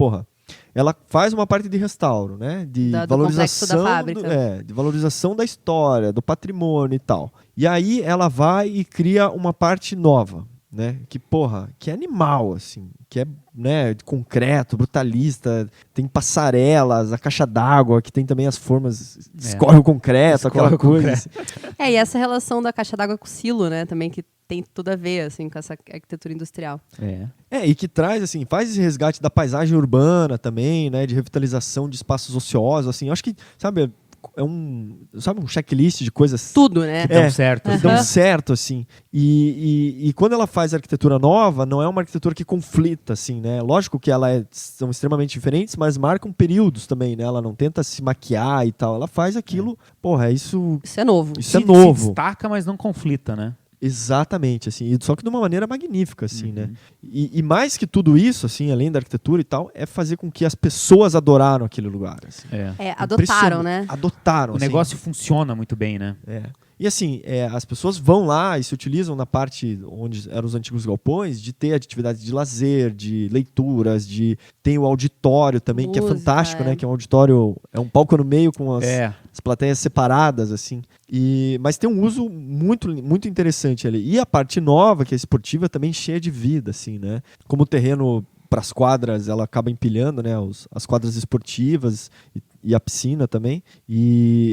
C: ela faz uma parte de restauro, né? De valorização
A: da fábrica.
C: De valorização da história, do patrimônio e tal. E aí ela vai e cria uma parte nova, né? Que é animal, assim, que é, né, de concreto, brutalista, tem passarelas, a caixa d'água, que tem também as formas, escorre o concreto, aquela coisa. Assim.
A: E essa relação da caixa d'água com o silo, né, também, que tem tudo a ver, assim, com essa arquitetura industrial.
C: E que traz, assim, faz esse resgate da paisagem urbana também, né, de revitalização de espaços ociosos, assim, eu acho que, sabe, um checklist de coisas...
A: Tudo, né?
B: Que dão certo.
C: Dão certo, assim. E quando ela faz arquitetura nova, não é uma arquitetura que conflita, assim, né? Lógico que são extremamente diferentes, mas marcam períodos também, né? Ela não tenta se maquiar e tal. Ela faz aquilo... Isso
A: é novo.
C: Isso é novo.
B: Se destaca, mas não conflita, né?
C: Exatamente, assim, só que de uma maneira magnífica, assim, né? E mais que tudo isso, assim, além da arquitetura e tal, é fazer com que as pessoas adoraram aquele lugar. Assim.
A: Adotaram, né?
C: Adotaram.
B: O negócio funciona muito bem, né?
C: E assim, as pessoas vão lá e se utilizam na parte onde eram os antigos galpões de ter atividades de lazer, de leituras, tem o auditório também, que é fantástico, né? Que é um auditório, é um palco no meio com as plateias separadas, assim. Mas tem um uso muito, muito interessante ali. E a parte nova, que é esportiva, também cheia de vida, assim, né? Como o terreno para as quadras, ela acaba empilhando, né? As quadras esportivas e a piscina também.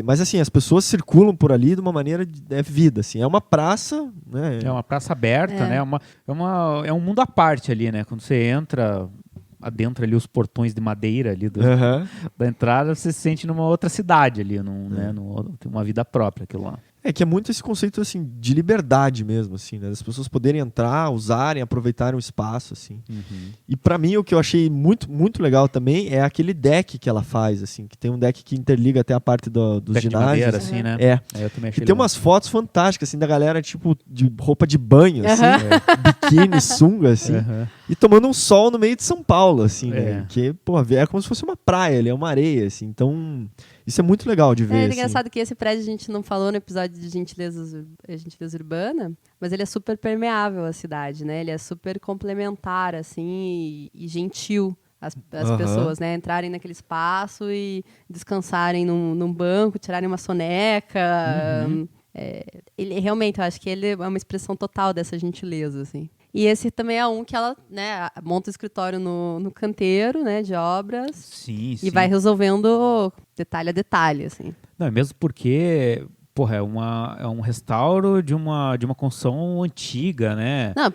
C: Mas assim, as pessoas circulam por ali de uma maneira de vida, assim. É uma praça, né?
B: É uma praça aberta, né? É um mundo à parte ali, né? Quando você entra, adentra ali os portões de madeira ali da entrada, você se sente numa outra cidade ali, né? Tem uma vida própria aquilo lá.
C: Que é muito esse conceito, assim, de liberdade mesmo, assim, né? Das pessoas poderem entrar, usarem, aproveitarem o espaço, assim. E pra mim, o que eu achei muito, muito legal também é aquele deck que ela faz, assim, que tem um deck que interliga até a parte dos
B: deck
C: ginásios.
B: De madeira, assim, né?
C: Eu também achei. E tem umas fotos fantásticas, assim, da galera, tipo, de roupa de banho, assim, biquíni, sunga, assim, e tomando um sol no meio de São Paulo, assim, né? Que, é como se fosse uma praia, ali é uma areia, assim, então... Isso é muito legal de ver.
A: É engraçado que esse prédio a gente não falou no episódio de gentileza urbana, mas ele é super permeável à cidade, né? Ele é super complementar, assim, e gentil às pessoas, né? Entrarem naquele espaço e descansarem num banco, tirarem uma soneca. Ele realmente, eu acho que ele é uma expressão total dessa gentileza, assim. E esse também é um que ela, né, monta o escritório no canteiro, né, de obras.
B: Sim.
A: E vai resolvendo detalhe a detalhe, assim.
B: Não, mesmo porque porra, é um restauro de uma construção antiga, né?
A: Não,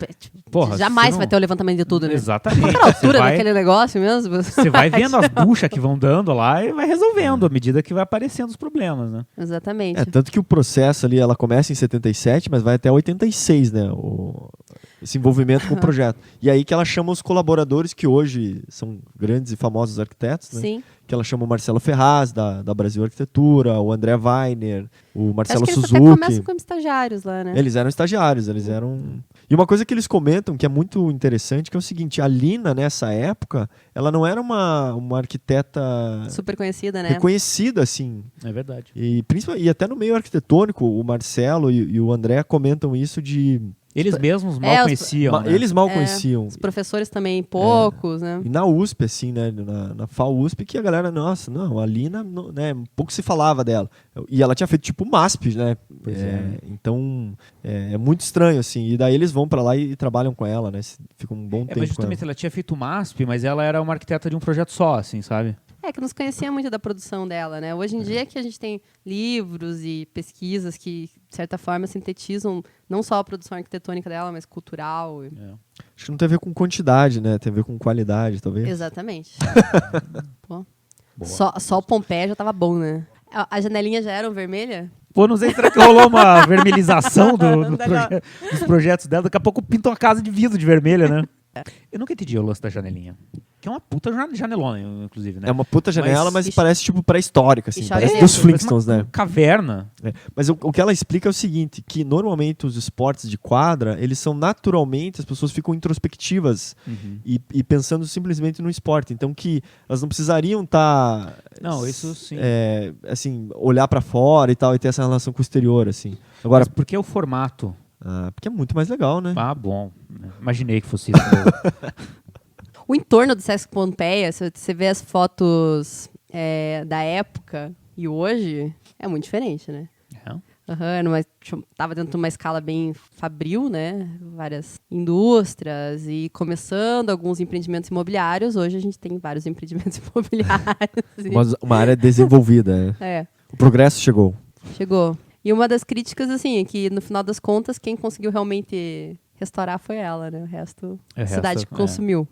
B: Porra,
A: jamais
B: você não-
A: vai ter o levantamento de tudo, né?
B: Exatamente.
A: Qual era a altura
B: Você vai-
A: daquele negócio mesmo?
B: Você vai vendo as buchas que vão dando lá e vai resolvendo à medida que vai aparecendo os problemas, né?
A: Exatamente.
C: Tanto que o processo ali, ela começa em 77, mas vai até 86, né? Esse envolvimento com o projeto. E aí que ela chama os colaboradores, que hoje são grandes e famosos arquitetos, né?
A: Sim.
C: Que ela chama o Marcelo Ferraz, da Brasil Arquitetura, o André Weiner, o Marcelo
A: Acho que eles
C: Suzuki.
A: até começam como estagiários lá, né?
C: Eles eram estagiários, eles eram... E uma coisa que eles comentam, que é muito interessante, que é o seguinte, a Lina, nessa época, ela não era uma arquiteta
A: Super conhecida, né?
C: reconhecida, assim.
B: É verdade.
C: E até no meio arquitetônico, o Marcelo e o André comentam isso de...
B: Eles mesmos mal conheciam, né?
C: Eles mal conheciam.
A: Os professores também, poucos, né?
C: E na USP, assim, né? Na FAUSP, que a galera, nossa, não, a Lina, né? Pouco se falava dela. E ela tinha feito tipo MASP, né?
B: Pois é.
C: Então, é muito estranho, assim. E daí eles vão pra lá e trabalham com ela, né? Ficam um bom tempo
B: Mas
C: com ela.
B: justamente ela tinha feito o MASP, mas ela era uma arquiteta de um projeto só, assim, sabe?
A: Que não se conhecia muito da produção dela, né? Hoje em dia é que a gente tem livros e pesquisas que, de certa forma, sintetizam não só a produção arquitetônica dela, mas cultural.
B: É.
C: Acho que não tem a ver com quantidade, né? Tem a ver com qualidade, talvez.
A: Exatamente. Pô.
B: Boa.
A: Só o Pompeia já tava bom, né? A janelinha já era vermelha?
B: Pô, não sei, será que rolou uma vermelização
A: Legal.
B: dos projetos dela? Daqui a pouco pintam uma casa de vidro de vermelho, né? Eu nunca entendi o lance da janelinha. Que é uma puta janelona, inclusive, né?
C: É uma puta janela, mas
A: E
C: parece tipo pré-histórica, assim.
A: e chove
C: Parece
A: dentro.
C: dos Flintstones,
B: Parece uma
C: né?
B: caverna.
C: Mas o que ela explica é o seguinte, que normalmente os esportes de quadra, eles são naturalmente, as pessoas ficam introspectivas e pensando simplesmente no esporte. Então que elas não precisariam estar...
B: Não, isso sim.
C: assim, olhar pra fora e tal, e ter essa relação com o exterior, assim. Agora,
B: Mas por que o formato?
C: porque é muito mais legal, né?
B: Ah, bom. Imaginei que fosse isso mesmo.
A: O entorno do Sesc Pompeia, se você vê as fotos da época e hoje, é muito diferente, né? Tava dentro de uma escala bem fabril, né? Várias indústrias e começando alguns empreendimentos imobiliários. Hoje a gente tem vários empreendimentos imobiliários.
C: Uma área desenvolvida,
A: É,
C: O progresso chegou.
A: chegou. E uma das críticas, assim, é que no final das contas, quem conseguiu realmente restaurar foi ela, né? O resto, a cidade consumiu.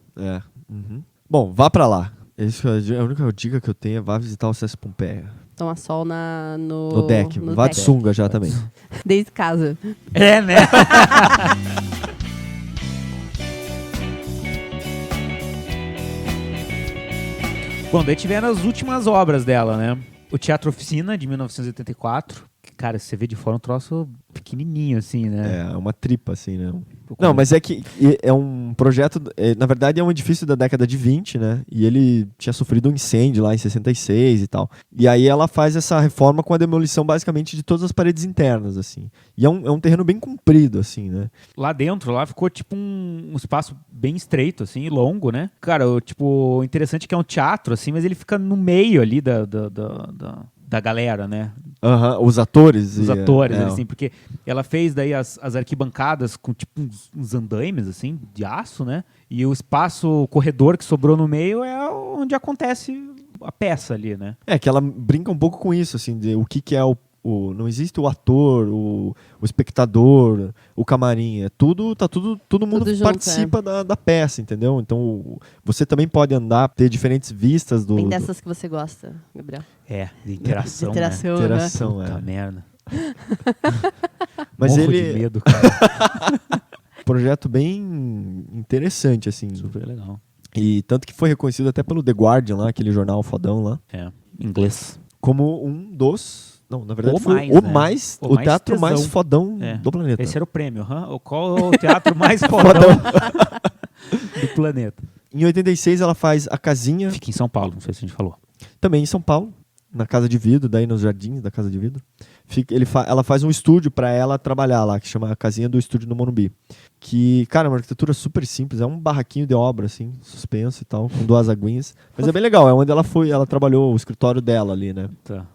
C: Bom, vá pra lá. A única dica que eu tenho é vá visitar o Sesc Pompeia.
A: Toma sol no
C: No deck.
A: no
C: Vá
A: deck.
C: de sunga já também.
A: Desde casa.
B: É, né? Bom, daí tiveram as últimas obras dela, né? O Teatro Oficina, de 1984. Que, cara, você vê de fora um troço pequenininho, assim, né?
C: É uma tripa, assim, né? Não, mas é que é um projeto... na verdade, é um edifício da década de 20, né? E ele tinha sofrido um incêndio lá em 66 e tal. E aí ela faz essa reforma com a demolição, basicamente, de todas as paredes internas, assim. E é um terreno bem comprido, assim, né?
B: Lá dentro, lá ficou tipo um espaço bem estreito, assim, longo, né? Cara, o interessante é que é um teatro, assim, mas ele fica no meio ali da galera, né?
C: Os atores.
B: Os atores, assim, porque ela fez daí as arquibancadas com tipo uns andaimes, assim, de aço, né? E o espaço, o corredor que sobrou no meio é onde acontece a peça ali, né?
C: Que ela brinca um pouco com isso, assim, de o que é não existe o ator, o espectador, o camarim, todo mundo
A: Tudo junto,
C: participa da peça, entendeu? Então você também pode andar, ter diferentes vistas
A: Tem dessas que você gosta, Gabriel.
B: De interação,
A: De interação,
B: né?
C: interação,
B: Puta merda.
C: Mas
B: Morro
C: ele
B: de medo, cara.
C: projeto bem interessante, assim.
B: Super legal.
C: E tanto que foi reconhecido até pelo The Guardian lá, aquele jornal fodão lá,
B: Inglês.
C: como um dos... Não, na verdade
B: O
C: foi
B: mais,
C: o
B: né?
C: mais,
B: O
C: o
B: mais
C: teatro
B: tesão.
C: mais fodão do planeta.
B: Esse era o prêmio. Qual é o teatro mais fodão do planeta?
C: Em 86 ela faz a casinha,
B: Fica em São Paulo, não sei se a gente falou.
C: também em São Paulo, na Casa de Vidro, daí nos jardins da Casa de Vidro. Ela faz um estúdio para ela trabalhar lá, que chama a Casinha do Estúdio no Morumbi. Que, cara, é uma arquitetura super simples, é um barraquinho de obra, assim, suspenso e tal, com 2 aguinhas. Mas é bem legal, é onde ela trabalhou, o escritório dela ali, né?
B: Tá.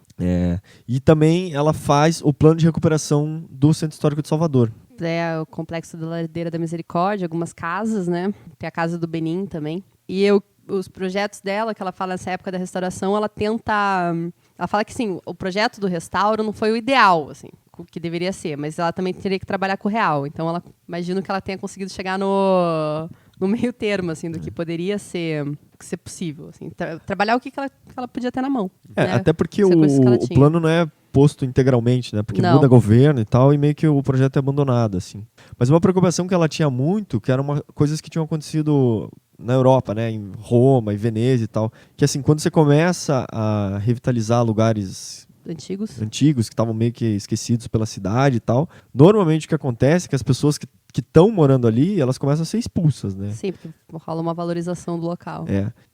C: E também ela faz o plano de recuperação do Centro Histórico de Salvador.
A: É o Complexo da Ladeira da Misericórdia, algumas casas, né? Tem a Casa do Benin também. E os projetos dela, que ela fala nessa época da restauração, ela tenta ela fala que, sim, o projeto do restauro não foi o ideal, assim, o que deveria ser, mas ela também teria que trabalhar com o real. Então, ela imagino que ela tenha conseguido chegar no meio termo, assim, do que poderia ser possível, assim, trabalhar o que ela podia ter na mão. Né?
C: Até porque
A: Sequências que ela
C: o
A: tinha.
C: plano não é posto integralmente, né? Porque
A: Não.
C: muda governo e tal, e meio que o projeto é abandonado, assim. Mas uma preocupação que ela tinha muito, que eram coisas que tinham acontecido na Europa, né? Em Roma e Veneza e tal. Que assim, quando você começa a revitalizar lugares antigos que estavam meio que esquecidos pela cidade e tal, normalmente o que acontece é que as pessoas que estão morando ali, elas começam a ser expulsas, né?
A: Sim, porque rola uma valorização do local.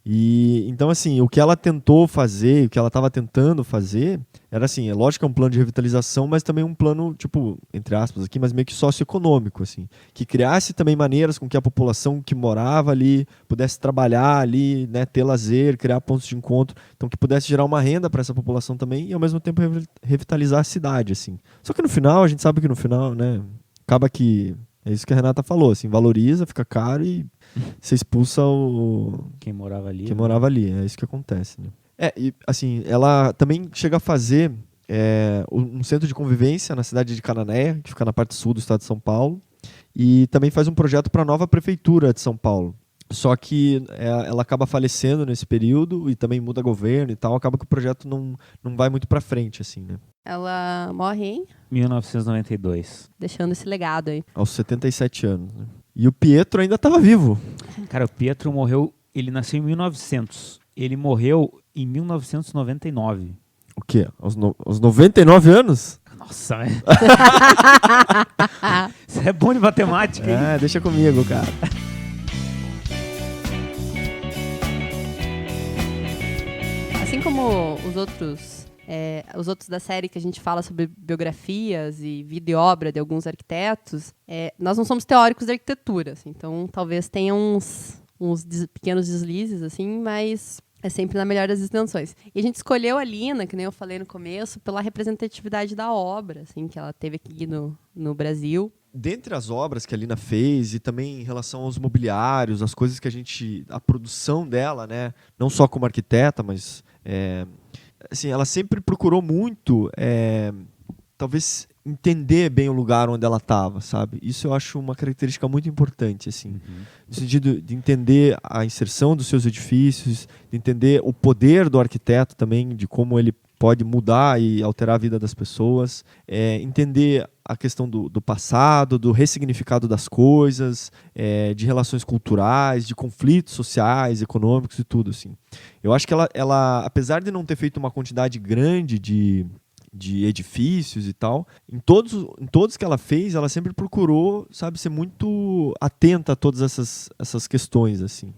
C: E então, assim, o que ela tentou fazer, o que ela estava tentando fazer, era assim, é lógico que é um plano de revitalização, mas também um plano, tipo, entre aspas aqui, mas meio que socioeconômico, assim, que criasse também maneiras com que a população que morava ali pudesse trabalhar ali, né, ter lazer, criar pontos de encontro, então que pudesse gerar uma renda para essa população também e ao mesmo tempo revitalizar a cidade, assim. Só que no final, a gente sabe que no final, né, acaba que é isso que a Renata falou, assim, valoriza, fica caro e você expulsa
B: Quem morava ali.
C: quem morava ali. É isso que acontece, né? E assim, ela também chega a fazer um centro de convivência na cidade de Cananéia, que fica na parte sul do estado de São Paulo, e também faz um projeto para a nova prefeitura de São Paulo. Só que ela acaba falecendo nesse período e também muda governo e tal, acaba que o projeto não vai muito para frente, assim, né?
A: Ela morre em
B: 1992.
A: deixando esse legado aí.
C: Aos 77 anos. Né? E o Pietro ainda estava vivo.
B: Cara, o Pietro morreu, ele nasceu em 1900. Ele morreu em 1999.
C: O quê? Aos 99 anos?
B: Nossa, velho. Você é bom de matemática, hein?
C: Deixa comigo, cara.
A: Assim como os outros da série que a gente fala sobre biografias e vida e obra de alguns arquitetos, nós não somos teóricos de arquitetura, assim, então talvez tenha uns pequenos deslizes, assim, mas é sempre na melhor das intenções. E a gente escolheu a Lina, que nem eu falei no começo, pela representatividade da obra, assim, que ela teve aqui no Brasil.
C: Dentre as obras que a Lina fez e também em relação aos mobiliários, as coisas que a produção dela, né, não só como arquiteta, mas assim, ela sempre procurou muito, talvez entender bem o lugar onde ela estava, sabe? Isso eu acho uma característica muito importante, assim, no sentido de entender a inserção dos seus edifícios, de entender o poder do arquiteto também, de como ele pode mudar e alterar a vida das pessoas, entender a questão do passado, do ressignificado das coisas, de relações culturais, de conflitos sociais, econômicos e tudo, assim. Eu acho que ela, apesar de não ter feito uma quantidade grande de edifícios e tal, em todos que ela fez, ela sempre procurou, sabe, ser muito atenta a todas essas questões, assim.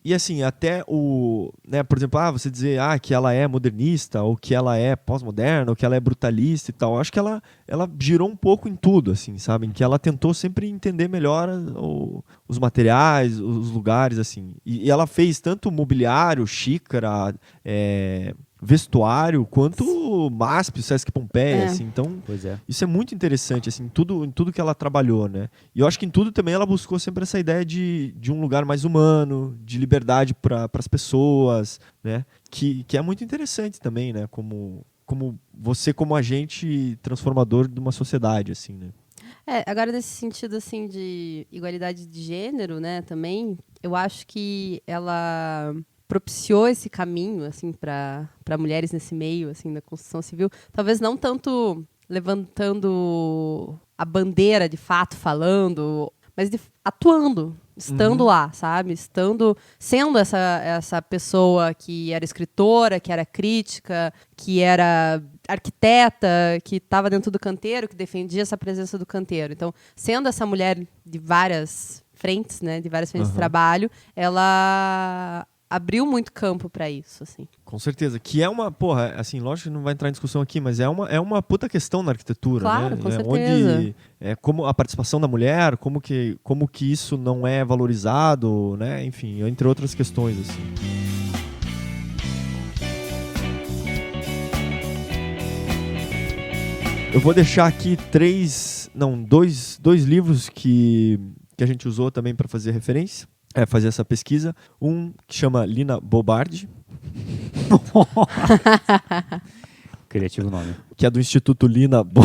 C: E assim, até né, por exemplo, você dizer que ela é modernista, ou que ela é pós-moderna, ou que ela é brutalista e tal, eu acho que ela girou um pouco em tudo, assim, sabe? Em que ela tentou sempre entender melhor os materiais, os lugares, assim. E ela fez tanto mobiliário, xícara, vestuário, quanto MASP, o Sesc Pompeia, assim. Então,
B: Pois é.
C: isso é muito interessante, assim, em tudo que ela trabalhou, né? E eu acho que em tudo também ela buscou sempre essa ideia de um lugar mais humano, de liberdade para as pessoas, né? Que é muito interessante também, né? Como você como agente transformador de uma sociedade, assim, né?
A: Agora nesse sentido, assim, de igualdade de gênero, né, também, eu acho que ela propiciou esse caminho, assim, para mulheres nesse meio, assim, da construção civil, talvez não tanto levantando a bandeira, de fato, falando, mas atuando, estando lá, sabe? Sendo essa pessoa que era escritora, que era crítica, que era arquiteta, que estava dentro do canteiro, que defendia essa presença do canteiro. Então, sendo essa mulher de várias frentes, né, de várias frentes de trabalho, ela abriu muito campo para isso, assim.
C: Com certeza. Que é uma, assim, lógico que não vai entrar em discussão aqui, mas é uma puta questão na arquitetura,
A: claro,
C: né?
A: Com certeza.
C: Onde como a participação da mulher, como que isso não é valorizado, né? Enfim, entre outras questões, assim. Eu vou deixar aqui dois livros que a gente usou também para fazer referência. Fazer essa pesquisa. Um que chama Lina Bobardi,
B: Criativo nome.
C: Que é do Instituto Lina Bo.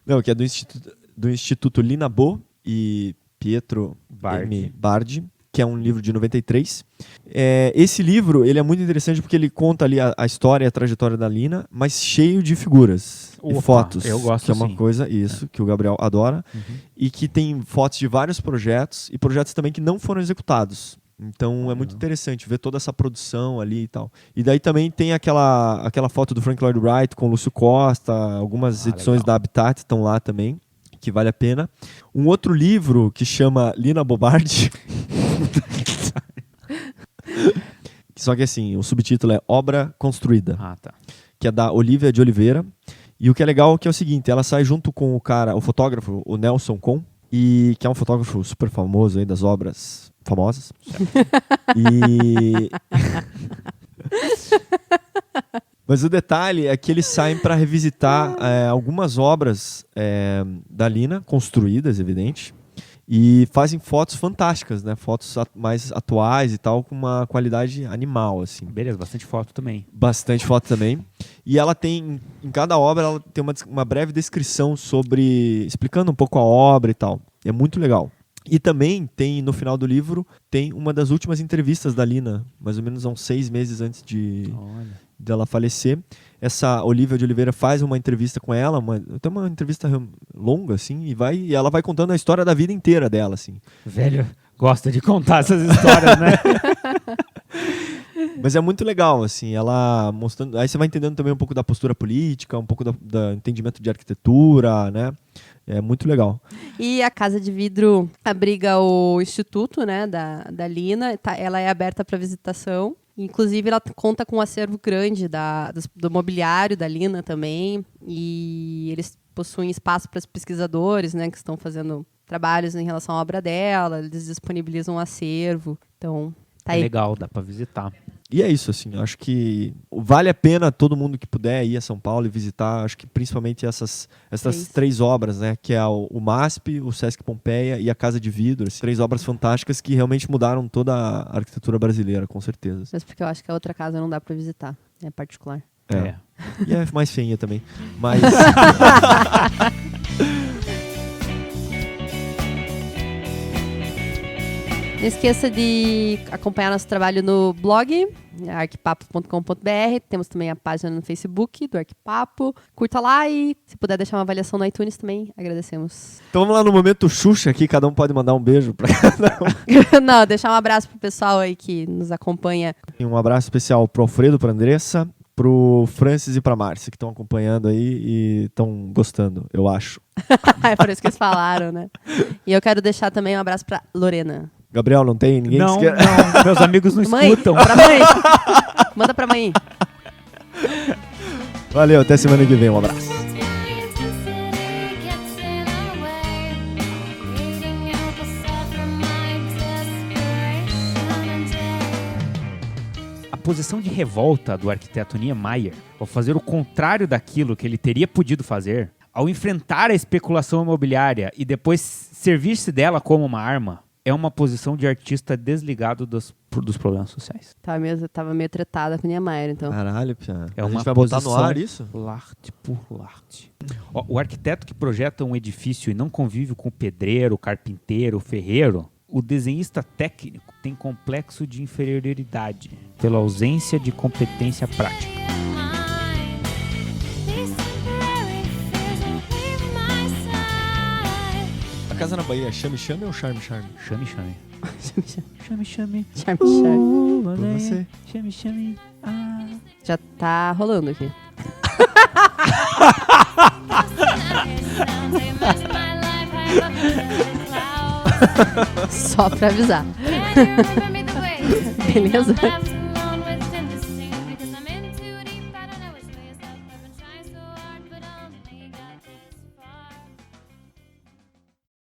C: Não, que é do Instituto Lina Bo e Pietro M. Bardi, que é um livro de 93. Esse livro ele é muito interessante porque ele conta ali a história e a trajetória da Lina, mas cheio de figuras e fotos.
B: Eu gosto,
C: que é uma coisa, que o Gabriel adora. E que tem fotos de vários projetos e projetos também que não foram executados. Então é muito interessante ver toda essa produção ali e tal. E daí também tem aquela foto do Frank Lloyd Wright com o Lúcio Costa, algumas edições da Habitat estão lá também, que vale a pena. Um outro livro que chama Lina Bobardi. Só que assim, o subtítulo é Obra Construída, que é da Olivia de Oliveira. E o que é legal é que é o seguinte, ela sai junto com o fotógrafo, o Nelson Con, e que é um fotógrafo super famoso aí das obras famosas. Mas o detalhe é que eles saem para revisitar algumas obras da Lina, construídas, evidente, e fazem fotos fantásticas, né? Fotos mais atuais e tal, com uma qualidade animal, assim.
B: Beleza, bastante foto também.
C: Bastante foto também. E ela tem, em cada obra, ela tem uma breve descrição explicando um pouco a obra e tal. É muito legal. E também tem, no final do livro, tem uma das últimas entrevistas da Lina, mais ou menos há uns 6 meses antes dela falecer. Essa Olivia de Oliveira faz uma entrevista com ela, tem uma entrevista longa, assim, e ela vai contando a história da vida inteira dela, assim.
B: Velho, gosta de contar essas histórias, né?
C: Mas é muito legal, assim, ela mostrando... Aí você vai entendendo também um pouco da postura política, um pouco do entendimento de arquitetura, né? É muito legal.
A: E a Casa de Vidro abriga o instituto, né, da Lina. Ela é aberta para visitação. Inclusive, ela conta com um acervo grande do mobiliário da Lina também. E eles possuem espaço para os pesquisadores, né, que estão fazendo trabalhos em relação à obra dela. Eles disponibilizam um acervo. Então, tá aí.
B: Legal, dá para visitar.
C: E é isso, assim, acho que vale a pena todo mundo que puder ir a São Paulo e visitar, acho que principalmente essas 3 obras, né, que é o MASP, o Sesc Pompeia e a Casa de Vidro, assim, 3 obras fantásticas que realmente mudaram toda a arquitetura brasileira, com certeza.
A: Mas porque eu acho que a outra casa não dá para visitar, é particular.
C: E é mais feinha também, mas...
A: Não esqueça de acompanhar nosso trabalho no blog, arquipapo.com.br. Temos também a página no Facebook do Arquipapo. Curta lá e, se puder deixar uma avaliação no iTunes também, agradecemos.
C: Então vamos lá no momento Xuxa aqui, cada um pode mandar um beijo pra cada um.
A: Não, deixar um abraço pro pessoal aí que nos acompanha.
C: E um abraço especial pro Alfredo, pra Andressa, pro Francis e pra Márcia, que estão acompanhando aí e estão gostando, eu acho.
A: É por isso que eles falaram, né? E eu quero deixar também um abraço pra Lorena.
C: Gabriel, não tem ninguém?
B: Não, meus amigos não
A: mãe,
B: escutam.
A: Pra mãe. Manda pra mãe.
C: Valeu, até semana que vem, um abraço.
B: A posição de revolta do arquiteto Niemeyer, ao fazer o contrário daquilo que ele teria podido fazer, ao enfrentar a especulação imobiliária e depois servir-se dela como uma arma, é uma posição de artista desligado dos problemas sociais.
A: Tava meio tretada com Niemeyer, então.
C: Caralho, Pia.
B: É
C: a
B: uma
C: gente vai botar no ar
B: isso? Larte por larte. O arquiteto que projeta um edifício e não convive com o pedreiro, o carpinteiro, o ferreiro, o desenhista técnico tem complexo de inferioridade pela ausência de competência prática.
C: A Casa na Bahia, chame-chame ou charme-charme?
B: Chame-chame. Chame-chame.
A: Charme-charme.
C: Por você.
B: Chame-chame. Ah.
A: Já tá rolando aqui. Só pra avisar. Beleza?